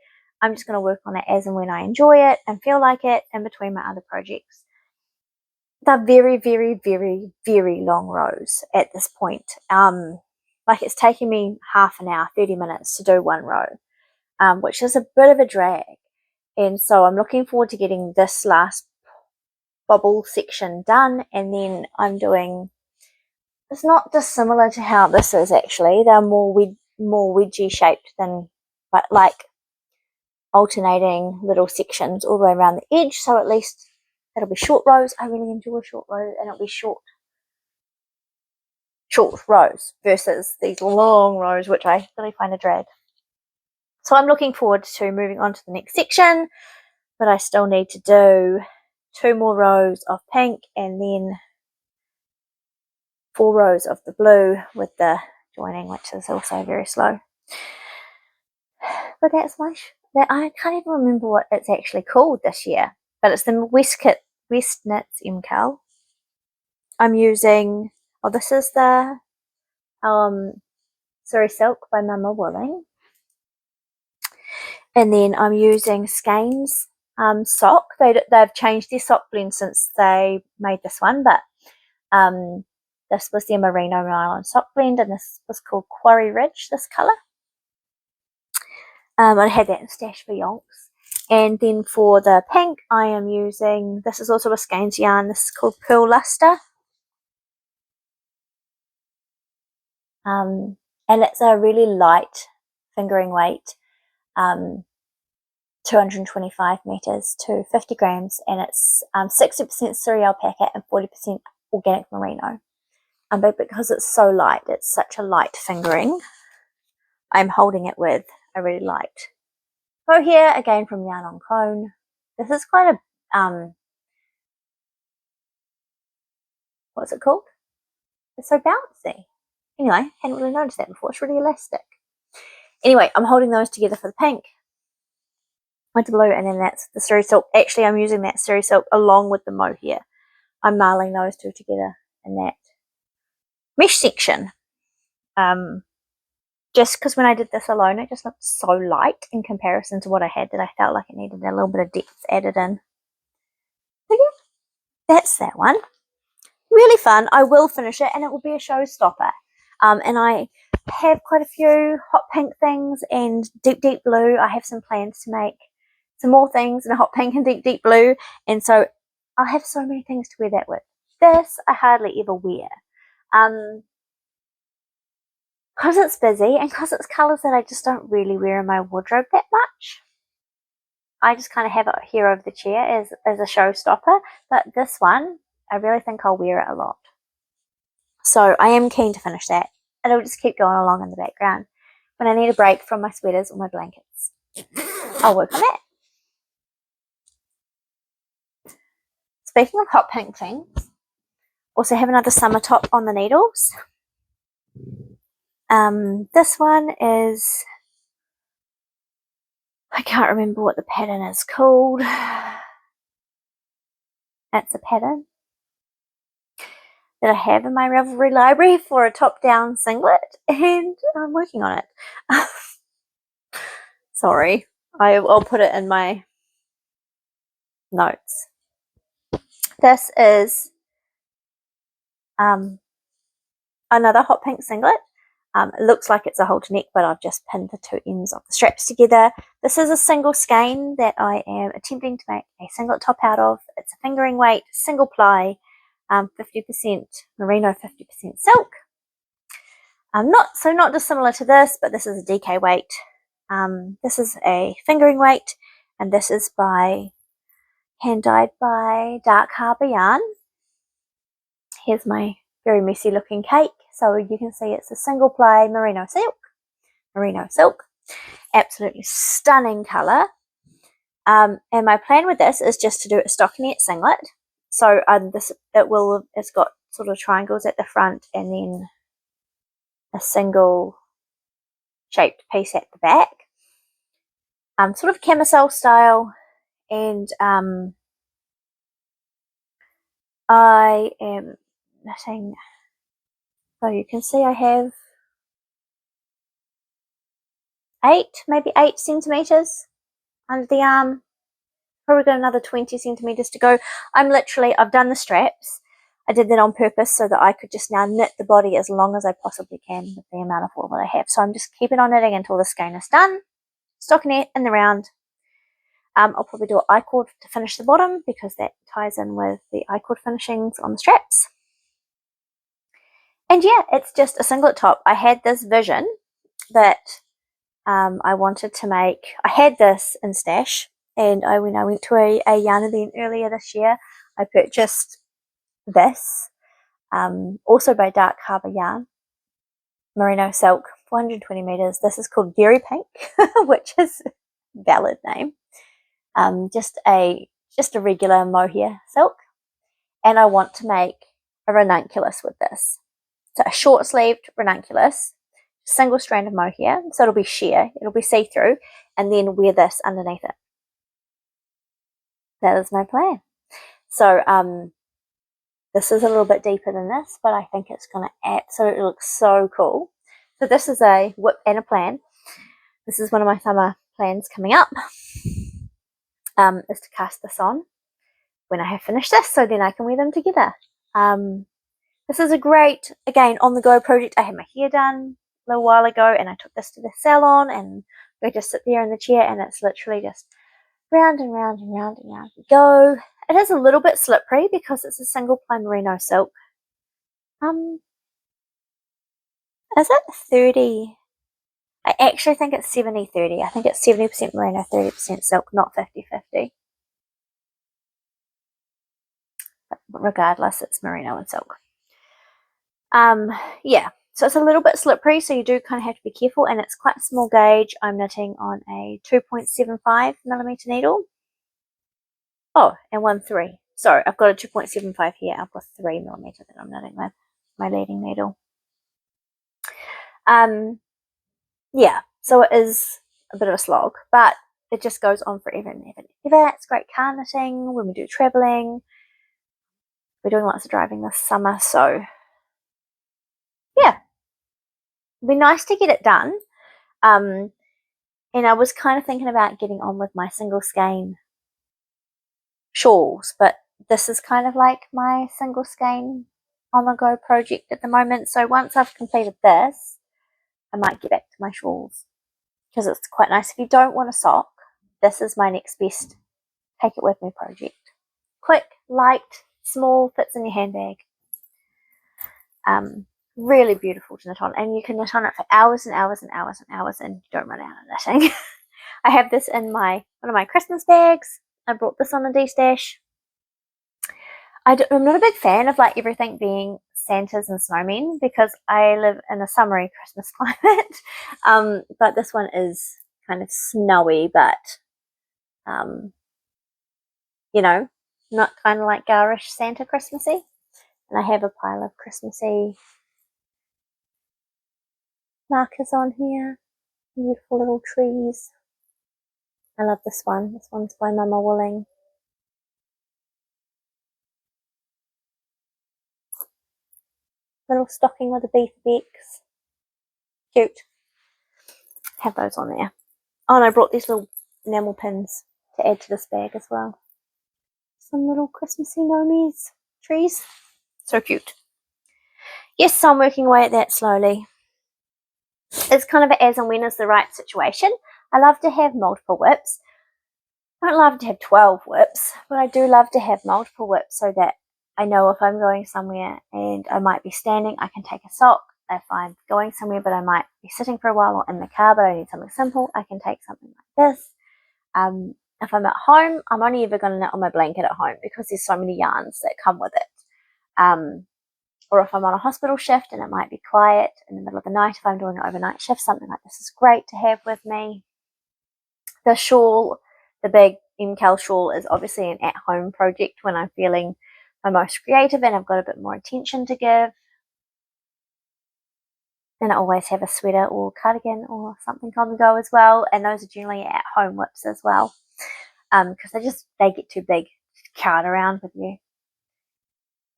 I'm just going to work on it as and when I enjoy it and feel like it in between my other projects. They're very, very, very, very long rows at this point. Like it's taking me half an hour, 30 minutes to do one row, which is a bit of a drag. And so I'm looking forward to getting this last bobble section done, and then I'm doing, it's not dissimilar to how this is actually. They're more wedgy shaped than, but like alternating little sections all the way around the edge, so at least it'll be short rows. I really enjoy short rows, and it'll be short rows versus these long rows, which I really find a drag. So I'm looking forward to moving on to the next section, but I still need to do 2 more rows of pink and then 4 rows of the blue with the joining, which is also very slow. But that's I can't even remember what it's actually called this year, but it's the West Knits MCAL. I'm using, this is the Surrey Silk by Mama Willing. And then I'm using Skeins sock. They've changed their sock blend since they made this one, but this was their merino nylon sock blend, and this was called Quarry Ridge, this colour. I had that in stash for yonks. And then for the pink, I am using, this is also a Skeins yarn, this is called Pearl Luster. And it's a really light fingering weight, 225 meters to 50 grams, and it's 60% Surrey alpaca and 40% organic merino. But because it's so light, it's such a light fingering, I'm holding it with a really light bow here, again from Yarn on Cone. This is quite a, what's it called? It's so bouncy. Anyway, hadn't really noticed that before. It's really elastic. Anyway, I'm holding those together for the pink with the blue, and then that's the Surrey Silk. Actually, I'm using that Surrey Silk along with the mohair. I'm marling those two together in that mesh section. Just because when I did this alone, it just looked so light in comparison to what I had that I felt like it needed a little bit of depth added in. So yeah, that's that one. Really fun. I will finish it, and it will be a showstopper. And I have quite a few hot pink things and deep blue. I have some plans to make some more things in a hot pink and deep blue, and so I'll have so many things to wear that with. This I hardly ever wear, because it's busy and because it's colours that I just don't really wear in my wardrobe that much. I just kind of have it here over the chair as a showstopper, but this one, I really think I'll wear it a lot. So I am keen to finish that, and it'll just keep going along in the background. When I need a break from my sweaters or my blankets, I'll work on that. Speaking of hot pink things, also have another summer top on the needles. This one is, I can't remember what the pattern is called. That's a pattern that I have in my Ravelry library for a top-down singlet, and I'm working on it. Sorry, I'll put it in my notes. This is another hot pink singlet. It looks like it's a halter neck, but I've just pinned the 2 ends of the straps together. This is a single skein that I am attempting to make a singlet top out of. It's a fingering weight, single ply, 50% merino, 50% silk. Not dissimilar to this, but this is a DK weight. This is a fingering weight, and this is hand dyed by Dark Harbour Yarn. Here's my very messy looking cake, so you can see it's a single ply merino silk. Absolutely stunning colour. And my plan with this is just to do a stockinette singlet. So it's got sort of triangles at the front and then a single shaped piece at the back. Sort of camisole style, and I am knitting, so you can see I have maybe 8 centimeters under the arm. Probably got another 20 centimeters to go. I've done the straps. I did that on purpose so that I could just now knit the body as long as I possibly can with the amount of wool that I have. So I'm just keeping on knitting until the skein is done. Stockinette in the round. I'll probably do an I-cord to finish the bottom because that ties in with the I-cord finishings on the straps. And yeah, it's just a singlet top. I had this vision that I wanted to make. I had this in stash, and when I went to a yarn event earlier this year, I purchased this, also by Dark Harbour Yarn, merino silk, 420 meters. This is called Berry Pink, which is a valid name. Just a regular mohair silk, and I want to make a ranunculus with this. So a short sleeved ranunculus, single strand of mohair, so it'll be sheer, it'll be see-through, and then wear this underneath it. That is my plan. So this is a little bit deeper than this, but I think it's going to absolutely look so cool. So this is a WIP and a plan. This is one of my summer plans coming up, is to cast this on when I have finished this, so then I can wear them together. This is a great, again, on-the-go project. I had my hair done a little while ago, and I took this to the salon, and I just sit there in the chair, and it's literally just round and round and round and round we go. It is a little bit slippery because it's a single ply merino silk. Is it 30? I actually think it's 70-30. I think it's 70% merino, 30% silk, not 50-50. But regardless, it's merino and silk. Yeah, so it's a little bit slippery, so you do kind of have to be careful, and it's quite a small gauge. I'm knitting on a 2.75 millimeter needle. Oh, and 1.3. Sorry, I've got a 2.75 here. I've got 3 millimeter that I'm knitting with my leading needle. Yeah, so it is a bit of a slog, but it just goes on forever and ever and ever. It's great car knitting when we do traveling. We're doing lots of driving this summer, so yeah, it'd be nice to get it done. And I was kind of thinking about getting on with my single skein shawls, but this is kind of like my single skein on the go project at the moment. So once I've completed this, I might get back to my shawls because it's quite nice. If you don't want a sock, this is my next best take it with me project. Quick, light, small, fits in your handbag. Really beautiful to knit on, and you can knit on it for hours and hours and hours and hours, and you don't run out of knitting. I have this in one of my Christmas bags. I brought this on a D-stash. I'm not a big fan of like everything being Santas and snowmen because I live in a summery Christmas climate. But this one is kind of snowy, but you know, not kind of like garish Santa Christmassy. And I have a pile of Christmassy markers on here. Beautiful little trees. I love this one. This one's by Mama Willing. Little stocking with a beef beaks. Cute. Have those on there. Oh, and I brought these little enamel pins to add to this bag as well. Some little Christmassy gnomies trees. So cute. Yes, so I'm working away at that slowly. It's kind of as and when is the right situation. I love to have multiple WIPs. I don't love to have 12 WIPs, but I do love to have multiple WIPs so that I know if I'm going somewhere and I might be standing, I can take a sock. If I'm going somewhere but I might be sitting for a while or in the car but I need something simple, I can take something like this. If I'm at home, I'm only ever going to knit on my blanket at home because there's so many yarns that come with it. Or if I'm on a hospital shift and it might be quiet in the middle of the night, if I'm doing an overnight shift, something like this is great to have with me. The shawl, the big MCAL shawl, is obviously an at-home project when I'm feeling my most creative and I've got a bit more attention to give. And I always have a sweater or cardigan or something on the go as well. And those are generally at home WIPS as well. Because they get too big to cart around with you.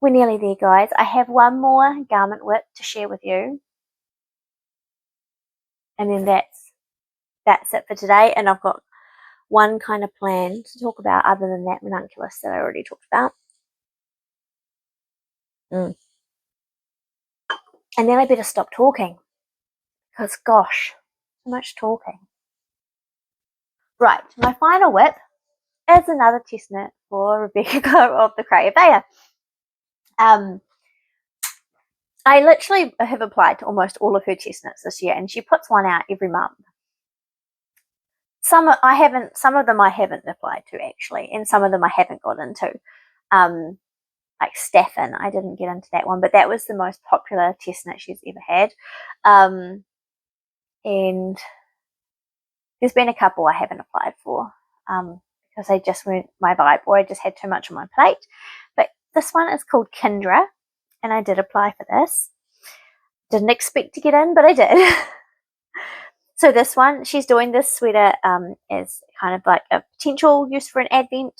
We're nearly there, guys. I have one more garment WIP to share with you. And then that's it for today. And I've got one kind of plan to talk about other than that ranunculus that I already talked about. And then I better stop talking. Because gosh, so much talking. Right, my final WIP is another test knit for Rebecca of the Creative Bear. I literally have applied to almost all of her test knits this year, and she puts one out every month. Some of them I haven't applied to actually, and some of them I haven't got into. Like Staffin, I didn't get into that one, but that was the most popular test knit she's ever had. And there's been a couple I haven't applied for because they just weren't my vibe, or I just had too much on my plate. But this one is called Kindra, and I did apply for this. Didn't expect to get in, but I did. So this one, she's doing this sweater as kind of like a potential use for an advent,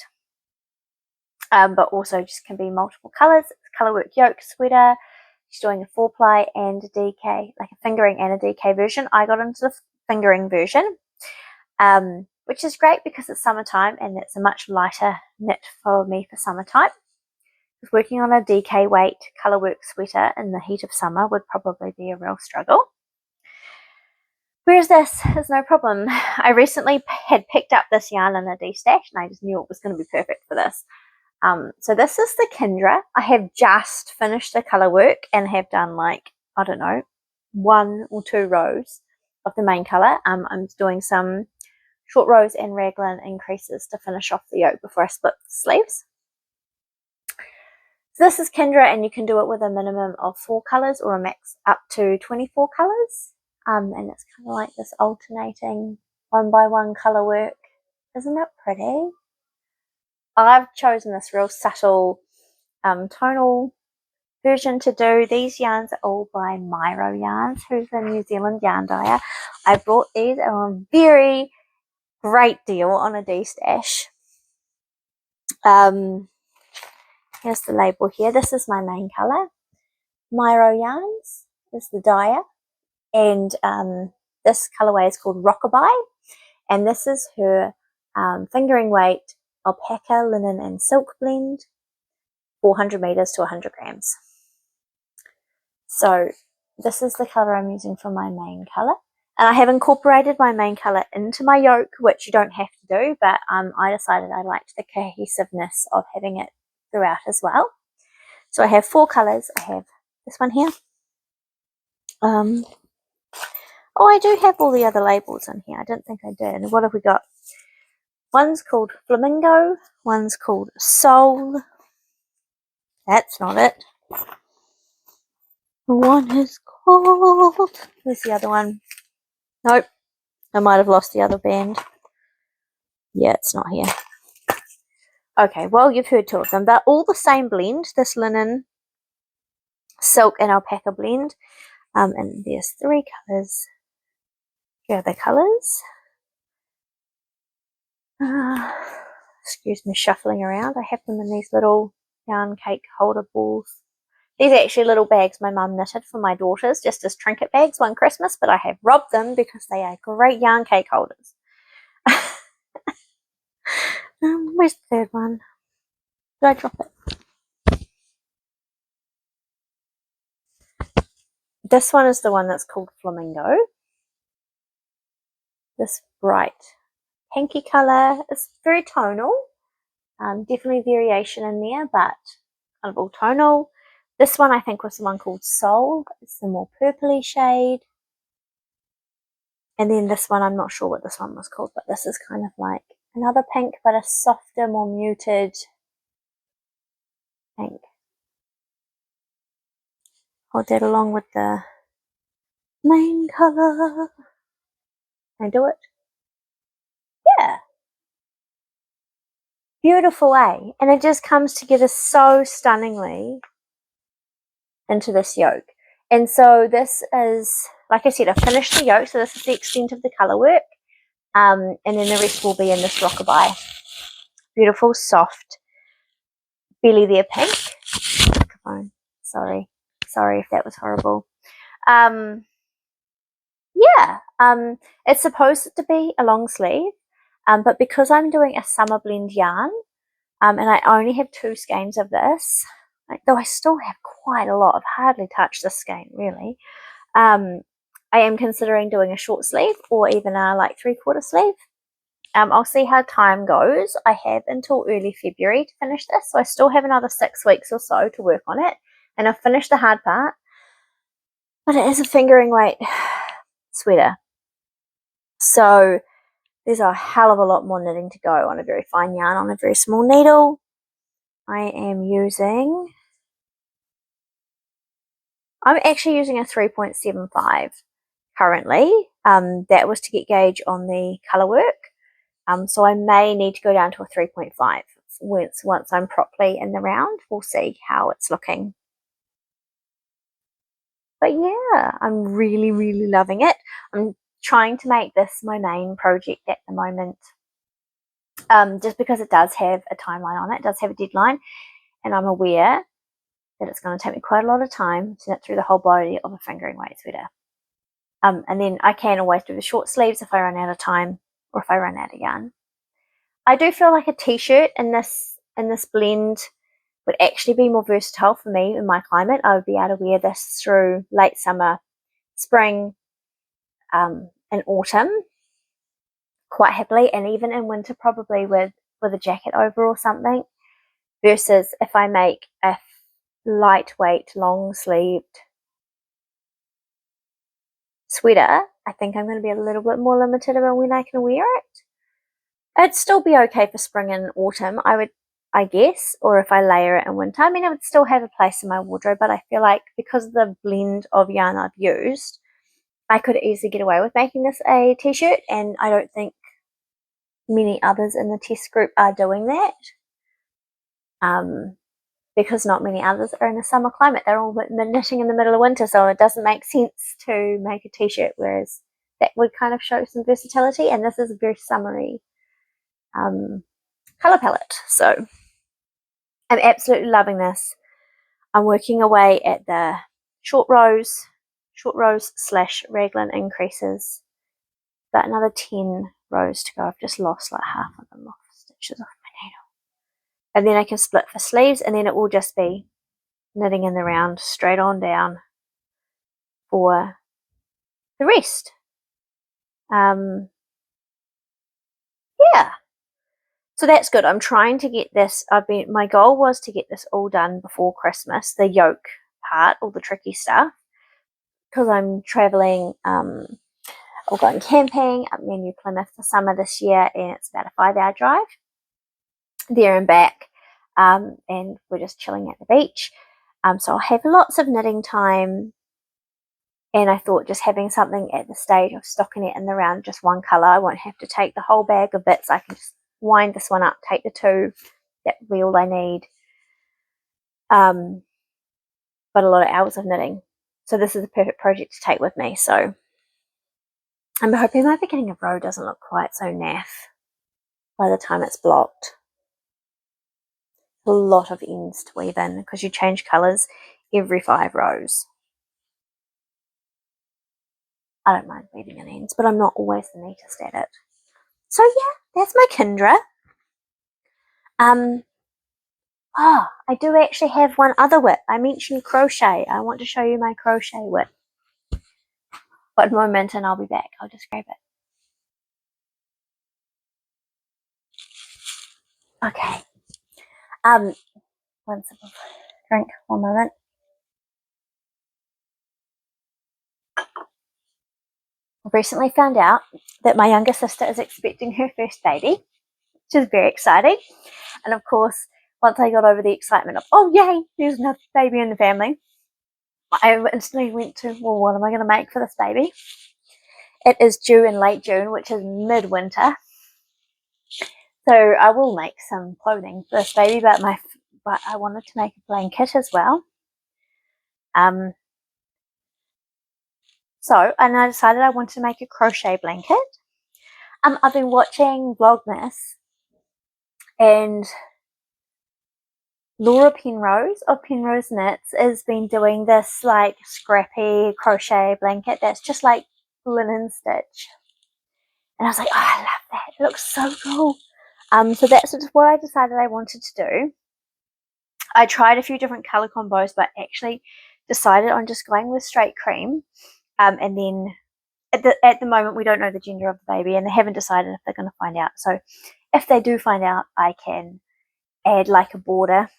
but also just can be multiple colours. It's a colourwork yoke sweater. She's doing a 4-ply and a DK, like a fingering and a DK version. I got into the fingering version, which is great because it's summertime and it's a much lighter knit for me for summertime. Working on a DK weight colourwork sweater in the heat of summer would probably be a real struggle. Whereas this is no problem. I recently had picked up this yarn in a D-stash and I just knew it was going to be perfect for this. So this is the Kindra. I have just finished the colourwork and have done like, I don't know, 1 or 2 rows of the main colour. I'm doing some short rows and raglan increases to finish off the yoke before I split the sleeves. So this is Kindra, and you can do it with a minimum of 4 colours or a max up to 24 colours. And it's kind of like this alternating 1-by-1 colour work. Isn't it pretty? I've chosen this real subtle tonal version to do. These yarns are all by Miro Yarns, who's a New Zealand yarn dyer. I bought these at a very great deal on a D-stash. Here's the label here. This is my main colour. Miro Yarns is the dyer. And this colourway is called Rockabye. And this is her fingering weight alpaca, linen and silk blend, 400 meters to 100 grams. So this is the colour I'm using for my main colour. And I have incorporated my main colour into my yoke, which you don't have to do, but I decided I liked the cohesiveness of having it throughout as well. So I have 4 colours. I have this one here. Oh, I do have all the other labels in here. I didn't think I did. What have we got? One's called Flamingo. One's called Soul. That's not it. One is called... Where's the other one? Nope. I might have lost the other band. Yeah, it's not here. Okay, well, you've heard 2 of them. They're all the same blend. This linen, silk and alpaca blend. And there's 3 colours. Here are the colours. Excuse me shuffling around. I have them in these little yarn cake holder balls. These are actually little bags my mum knitted for my daughters just as trinket bags one Christmas, but I have robbed them because they are great yarn cake holders. Where's the third one? Did I drop it? This one is the one that's called Flamingo. This bright pinky colour is very tonal. Definitely variation in there, but kind of all tonal. This one I think was the one called Soul. It's the more purpley shade. And then this one, I'm not sure what this one was called, but this is kind of like another pink, but a softer, more muted pink. Hold that along with the main colour. Can I do it? Yeah. beautiful, eh? And it just comes together so stunningly into this yoke. And so this is, like I said, I finished the yoke, so this is the extent of the colour work. And then the rest will be in this rockabye. Beautiful, soft, belly there pink. Oh, sorry if that was horrible. It's supposed to be a long sleeve, but because I'm doing a summer blend yarn, and I only have 2 skeins of this, though I still have quite a lot. I've hardly touched this skein really. I am considering doing a short sleeve or even a 3/4 sleeve. I'll see how time goes. I have until early February to finish this, so I still have another 6 weeks or so to work on it, and I've finished the hard part. But it is a fingering weight sweater, so there's a hell of a lot more knitting to go on a very fine yarn on a very small needle. I'm actually using a 3.75 currently. That was to get gauge on the colour work. So I may need to go down to a 3.5 once I'm properly in the round. We'll see how it's looking. But yeah, I'm really, really loving it. I'm trying to make this my main project at the moment. Just because it does have a timeline on it, does have a deadline, and I'm aware that it's going to take me quite a lot of time to knit through the whole body of a fingering weight sweater. And then I can always do the short sleeves if I run out of time or if I run out of yarn. I do feel like a t-shirt in this blend would actually be more versatile for me in my climate. I would be able to wear this through late summer, spring, and autumn quite happily, and even in winter probably with a jacket over or something, versus if I make a lightweight, long-sleeved sweater, I think I'm going to be a little bit more limited about when I can wear it. It'd still be okay for spring and autumn, I guess, or if I layer it in winter. I mean, it would still have a place in my wardrobe, but I feel like because of the blend of yarn I've used, I could easily get away with making this a t-shirt, and I don't think many others in the test group are doing that. Because not many others are in a summer climate. They're all knitting in the middle of winter, so it doesn't make sense to make a t-shirt, whereas that would kind of show some versatility, and this is a very summery colour palette. So I'm absolutely loving this. I'm working away at the short rows / raglan increases. About another 10 rows to go. I've just lost like half of them off stitches off my needle. And then I can split for sleeves, and then it will just be knitting in the round straight on down for the rest. Yeah, so that's good. I'm trying to get this. My goal was to get this all done before Christmas, the yoke part, all the tricky stuff, because I'm traveling or going camping up near New Plymouth for summer this year, and it's about a 5-hour drive there and back, and we're just chilling at the beach. So I'll have lots of knitting time, and I thought just having something at the stage of stocking it in the round, just one colour, I won't have to take the whole bag of bits. I can just wind this one up, take the 2, that will be all I need. But a lot of hours of knitting. So this is a perfect project to take with me. So I'm hoping my beginning of row doesn't look quite so naff by the time it's blocked. A lot of ends to weave in because you change colours every 5 rows. I don't mind weaving in ends, but I'm not always the neatest at it. So yeah, that's my Kindra. I do actually have one other WIP. I mentioned crochet. I want to show you my crochet WIP. One moment and I'll be back. I'll just grab it. Okay. One sip of drink, one moment. I've recently found out that my younger sister is expecting her first baby, which is very exciting. And of course, once I got over the excitement of, oh yay, there's another baby in the family, I instantly went to, well, what am I going to make for this baby? It is due in late June, which is midwinter. So I will make some clothing for this baby, but I wanted to make a blanket as well. And I decided I wanted to make a crochet blanket. I've been watching Vlogmas, and Laura Penrose of Penrose Knits has been doing this like scrappy crochet blanket that's just like linen stitch. And I was like, oh, I love that. It looks so cool. So that's what I decided I wanted to do. I tried a few different color combos, but actually decided on just going with straight cream. And then at the moment, we don't know the gender of the baby, and they haven't decided if they're going to find out. So if they do find out, I can add like a border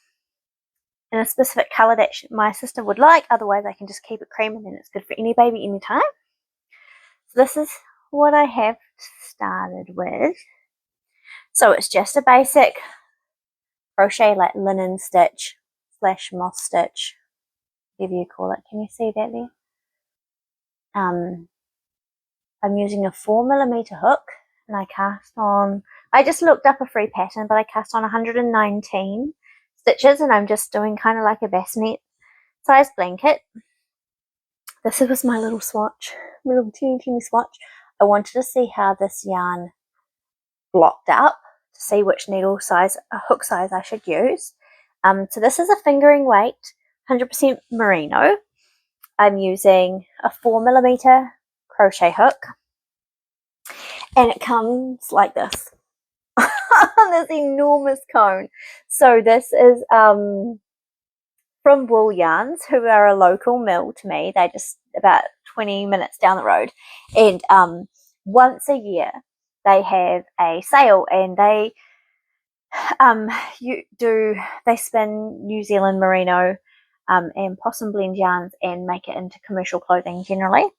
in a specific color that my sister would like. Otherwise, I can just keep it cream, and then it's good for any baby anytime. So this is what I have started with. So it's just a basic crochet like linen stitch / moss stitch, whatever you call it. Can you see that there? I'm using a 4mm hook, and I cast on, I just looked up a free pattern, but I cast on 119 stitches, and I'm just doing kind of like a bassinet size blanket. This was my little swatch, my little teeny swatch. I wanted to see how this yarn blocked up, to see which needle size, hook size I should use. So this is a fingering weight, 100% merino. I'm using a 4mm crochet hook, and it comes like this. This enormous cone. So this is from Wool Yarns, who are a local mill to me. They're just about 20 minutes down the road, and once a year they have a sale, and they spin New Zealand merino and possum blend yarns and make it into commercial clothing, generally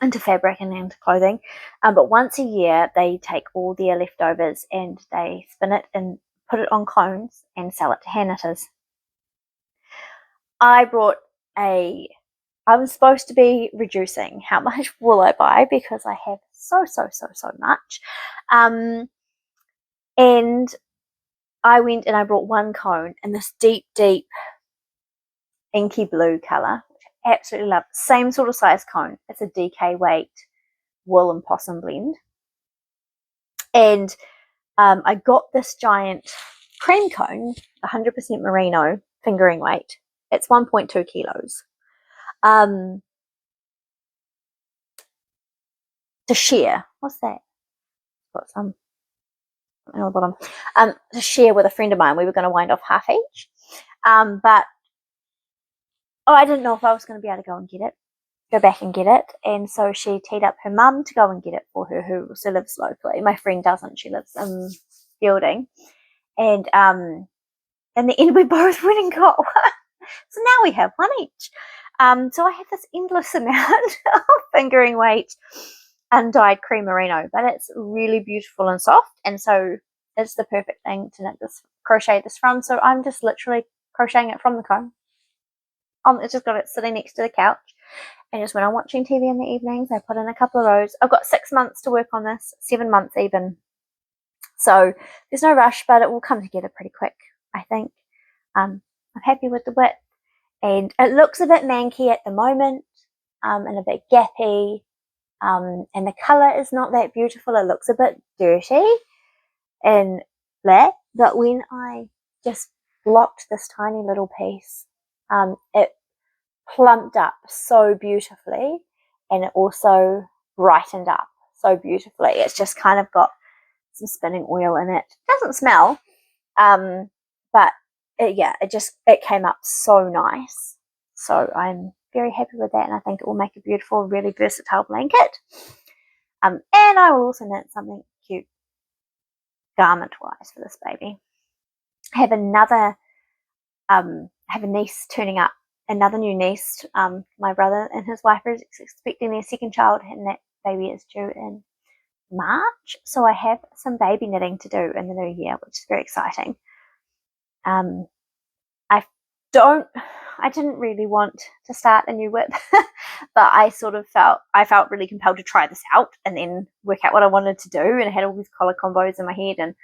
into fabric and into clothing. But once a year they take all their leftovers and they spin it and put it on cones and sell it to hand knitters. I'm supposed to be reducing how much wool I buy because I have so much. And I went and I brought one cone in this deep inky blue colour, which I absolutely love. Same sort of size cone. It's a DK weight wool and possum blend. And I got this giant cream cone, 100% merino, fingering weight. It's 1.2 kilos. To share. What's that? Got some on the bottom. To share with a friend of mine. We were going to wind off half each. But I didn't know if I was going to be able to go back and get it. And so she teed up her mum to go and get it for her, who also lives locally. My friend doesn't. She lives in Fielding. And in the end, we both went and got one. So now we have one each. So I have this endless amount of fingering weight undyed cream merino, but it's really beautiful and soft, and so it's the perfect thing to crochet this from. So I'm just literally crocheting it from the cone. I just got it sitting next to the couch, and just when I'm watching TV in the evenings, I put in a couple of rows. I've got 6 months to work on this, 7 months even, so there's no rush, but it will come together pretty quick, I think. I'm happy with the width, and it looks a bit manky at the moment, and a bit gappy. And the colour is not that beautiful. It looks a bit dirty and black, but when I just blocked this tiny little piece, it plumped up so beautifully, and it also brightened up so beautifully. It's just kind of got some spinning oil in it. It doesn't smell, but it came up so nice. So I'm very happy with that, and I think it will make a beautiful, really versatile blanket. And I will also knit something cute garment-wise for this baby. I have a niece turning up, another new niece. My brother and his wife are expecting their second child, and that baby is due in March. So I have some baby knitting to do in the new year, which is very exciting. didn't really want to start a new WIP, but I felt really compelled to try this out and then work out what I wanted to do, and I had all these color combos in my head,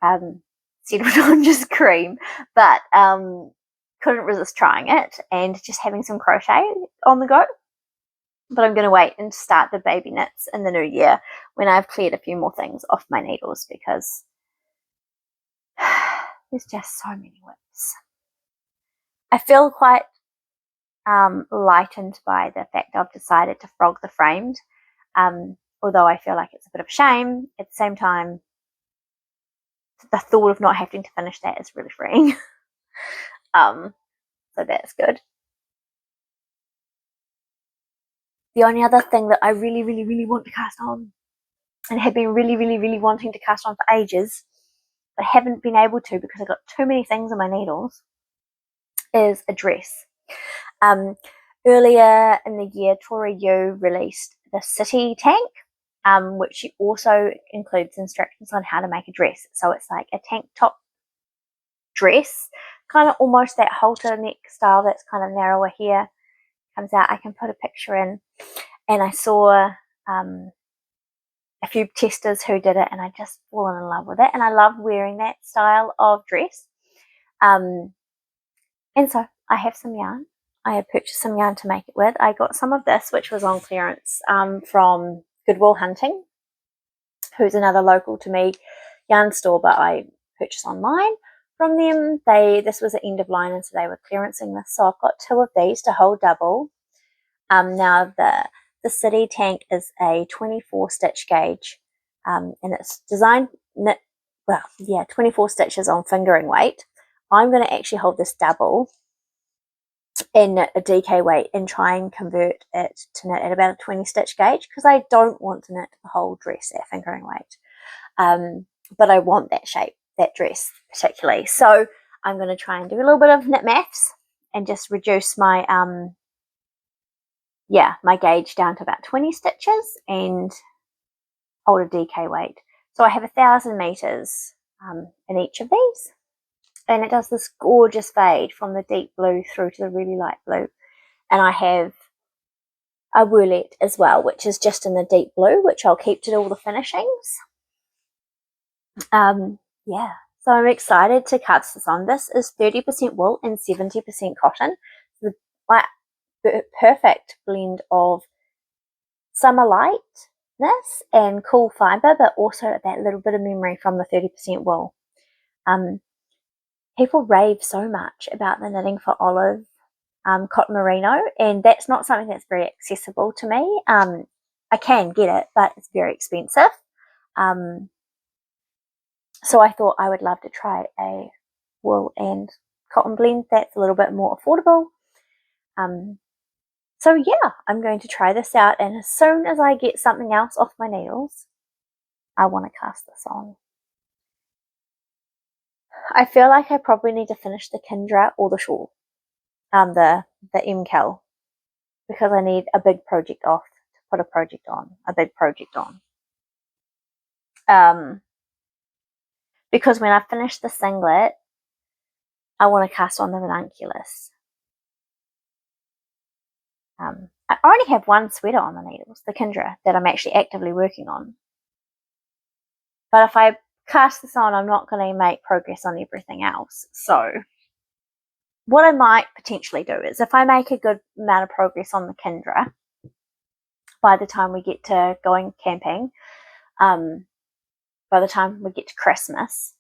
and settled on just cream, but couldn't resist trying it and just having some crochet on the go. But I'm going to wait and start the baby knits in the new year when I've cleared a few more things off my needles, because there's just so many WIPs. I feel quite lightened by the fact I've decided to frog the framed, although I feel like it's a bit of a shame. At the same time, the thought of not having to finish that is really freeing. So that's good. The only other thing that I really, really, really want to cast on, and have been really, really, really wanting to cast on for ages, but haven't been able to because I've got too many things on my needles, is a dress. Earlier in the year, Tori Yu released the City tank, which also includes instructions on how to make a dress. So it's like a tank top dress, kind of almost that halter neck style that's kind of narrower here comes out. I can put a picture in, and I saw a few testers who did it, and I just fallen in love with it, and I love wearing that style of dress. And so I have some yarn. I have purchased some yarn to make it with. I got some of this, which was on clearance, from Goodwill Hunting, who's another local to me yarn store, but I purchased online from them. This was an end of line, and so they were clearancing this. So I've got 2 of these to hold double. Now the City tank is a 24 stitch gauge, and it's designed 24 stitches on fingering weight. I'm going to actually hold this double in a DK weight and try and convert it to knit at about a 20 stitch gauge, because I don't want to knit the whole dress at fingering weight, but I want that shape, that dress particularly. So I'm going to try and do a little bit of knit maths and just reduce my my gauge down to about 20 stitches and hold a DK weight. So I have 1,000 meters in each of these, and it does this gorgeous fade from the deep blue through to the really light blue. And I have a woolet as well, which is just in the deep blue, which I'll keep to do all the finishings. So I'm excited to cast this on. This is 30% wool and 70% cotton. The perfect blend of summer lightness and cool fibre, but also that little bit of memory from the 30% wool. People rave so much about the knitting for olive cotton merino, and that's not something that's very accessible to me. I can get it, but it's very expensive. So I thought I would love to try a wool and cotton blend that's a little bit more affordable. So yeah, I'm going to try this out, and as soon as I get something else off my needles, I want to cast this on. I feel like I probably need to finish the Kindra or the shawl, the MCal, because I need a big project off to put a project on, because when I finish the singlet, I want to cast on the ranunculus. I already have one sweater on the needles, the Kindra, that I'm actually actively working on. But if I cast this on, I'm not going to make progress on everything else. So what I might potentially do is, if I make a good amount of progress on the Kindra, by the time we get to going camping, by the time we get to Christmas,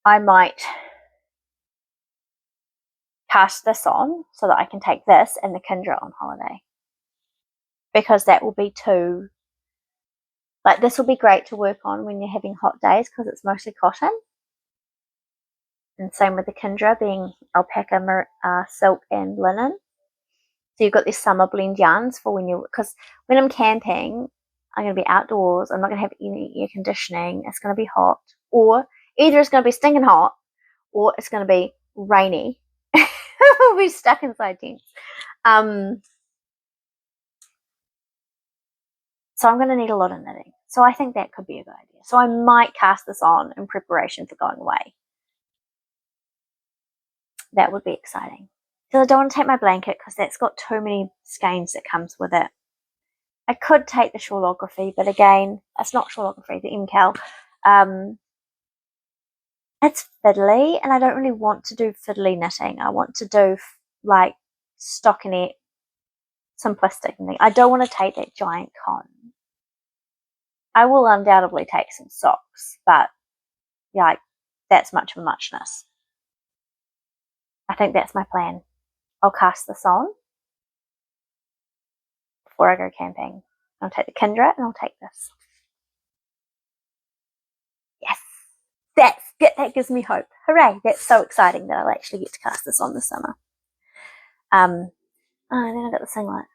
I might cast this on so that I can take this and the Kindra on holiday, because that will be too, like, this will be great to work on when you're having hot days because it's mostly cotton, and same with the Kindra being alpaca, silk and linen. So you've got these summer blend yarns for because when I'm camping, I'm going to be outdoors, I'm not going to have any air conditioning, it's going to be hot, or either it's going to be stinking hot or it's going to be rainy. We'll be stuck inside tents. So I'm going to need a lot of knitting. So I think that could be a good idea. So I might cast this on in preparation for going away. that would be exciting. Because I don't want to take my blanket because that's got too many skeins that comes with it. I could take the shawlography, but again, it's not shawlography, the MCAL. It's fiddly, and I don't really want to do fiddly knitting. I want to do like stockinette, simplistic knitting. I don't want to take that giant cone. I will undoubtedly take some socks, but yeah, like, that's much of a muchness. I think that's my plan. I'll cast this on before I go camping. I'll take the Kindra and I'll take this. Yes, that gives me hope. Hooray! That's so exciting that I'll actually get to cast this on this summer. And then I got the singlet,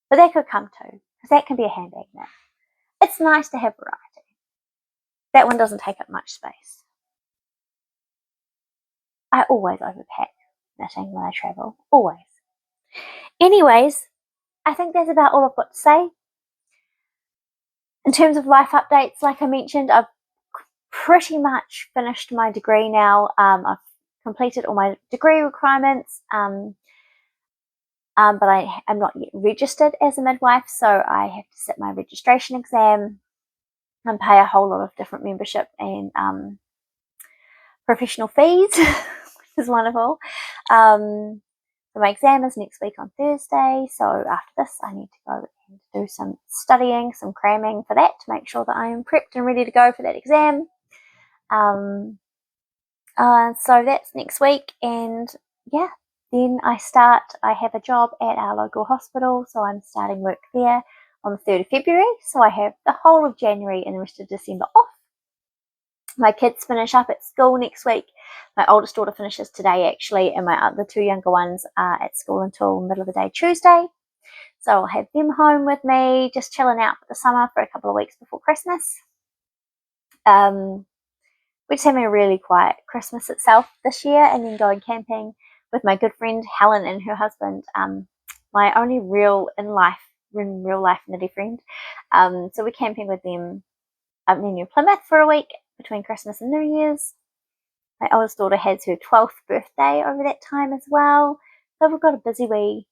but that could come too, because that can be a handbag knit. It's nice to have variety. That one doesn't take up much space. I always overpack knitting when I travel, always. Anyways, I think that's about all I've got to say. In terms of life updates, like I mentioned, I've pretty much finished my degree now. I've completed all my degree requirements, but I am not yet registered as a midwife, so I have to sit my registration exam and pay a whole lot of different membership and professional fees, which is wonderful. So my exam is next week on Thursday, so after this I need to go and do some studying, some cramming for that to make sure that I am prepped and ready to go for that exam. So that's next week, and yeah, then I have a job at our local hospital, so I'm starting work there on the 3rd of February, so I have the whole of January and the rest of December off. My kids finish up at school next week. My oldest daughter finishes today actually, and my other 2 younger ones are at school until middle of the day Tuesday. So I'll have them home with me, just chilling out for the summer for a couple of weeks before Christmas. We're just having a really quiet Christmas itself this year, and then going camping with my good friend Helen and her husband, my only real life nitty friend. So we're camping with them up near New Plymouth for a week between Christmas and New Year's. My oldest daughter has her 12th birthday over that time as well. So we've got we've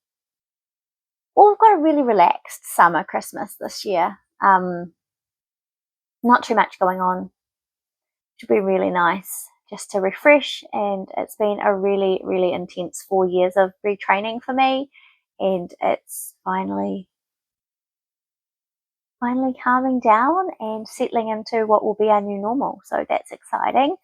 got a really relaxed summer Christmas this year. Not too much going on. Should be really nice just to refresh, and it's been a really, really intense 4 years of retraining for me, and it's finally calming down and settling into what will be our new normal. So that's exciting.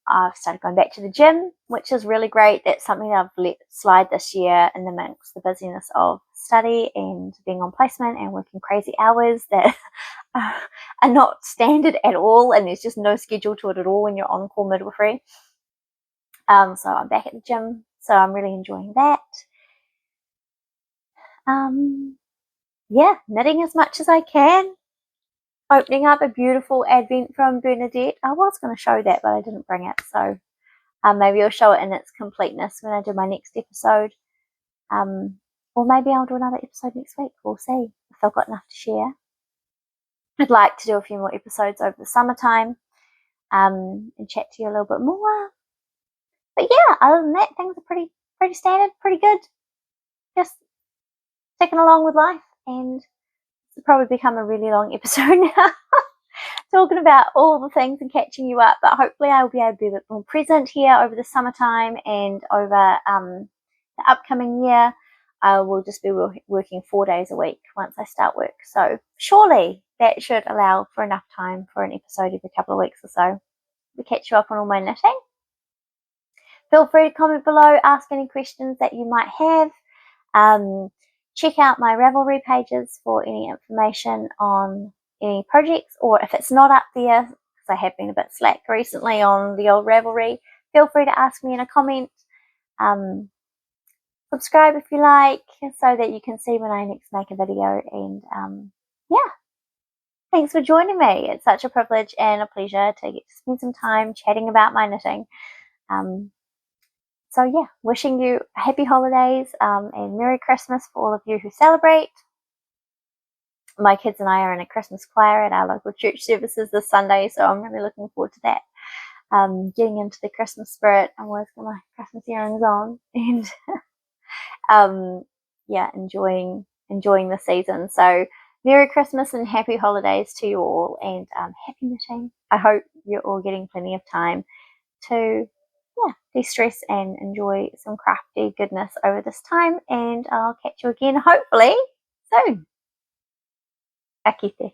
I've started going back to the gym, which is really great. That's something that I've let slide this year in the mix, the busyness of study and being on placement and working crazy hours that are not standard at all, and there's just no schedule to it at all when you're on call midwifery. So I'm back at the gym, so I'm really enjoying that. Yeah, knitting as much as I can. Opening up a beautiful advent from Bernadette. I was going to show that, but I didn't bring it, so maybe I'll show it in its completeness when I do my next episode. Or maybe I'll do another episode next week. We'll see if I've got enough to share. I'd like to do a few more episodes over the summertime and chat to you a little bit more. But yeah, other than that, things are pretty standard, pretty good. Just ticking along with life, and it's probably become a really long episode now. Talking about all the things and catching you up, but hopefully I'll be able to be a bit more present here over the summertime and over the upcoming year. I will just be working 4 days a week once I start work, so surely that should allow for enough time for an episode every couple of weeks or so to catch you up on all my knitting. Feel free to comment below, ask any questions that you might have. Check out my Ravelry pages for any information on any projects, or if it's not up there, because I have been a bit slack recently on the old Ravelry, feel free to ask me in a comment. Subscribe if you like, so that you can see when I next make a video, and yeah, thanks for joining me. It's such a privilege and a pleasure to get to spend some time chatting about my knitting. So yeah, wishing you happy holidays and Merry Christmas for all of you who celebrate. My kids and I are in a Christmas choir at our local church services this Sunday, so I'm really looking forward to that. getting into the Christmas spirit. I'm always got my Christmas earrings on, and yeah, enjoying the season. So Merry Christmas and Happy Holidays to you all, and happy knitting. I hope you're all getting plenty of time to de-stress and enjoy some crafty goodness over this time, and I'll catch you again hopefully soon. Ka kite.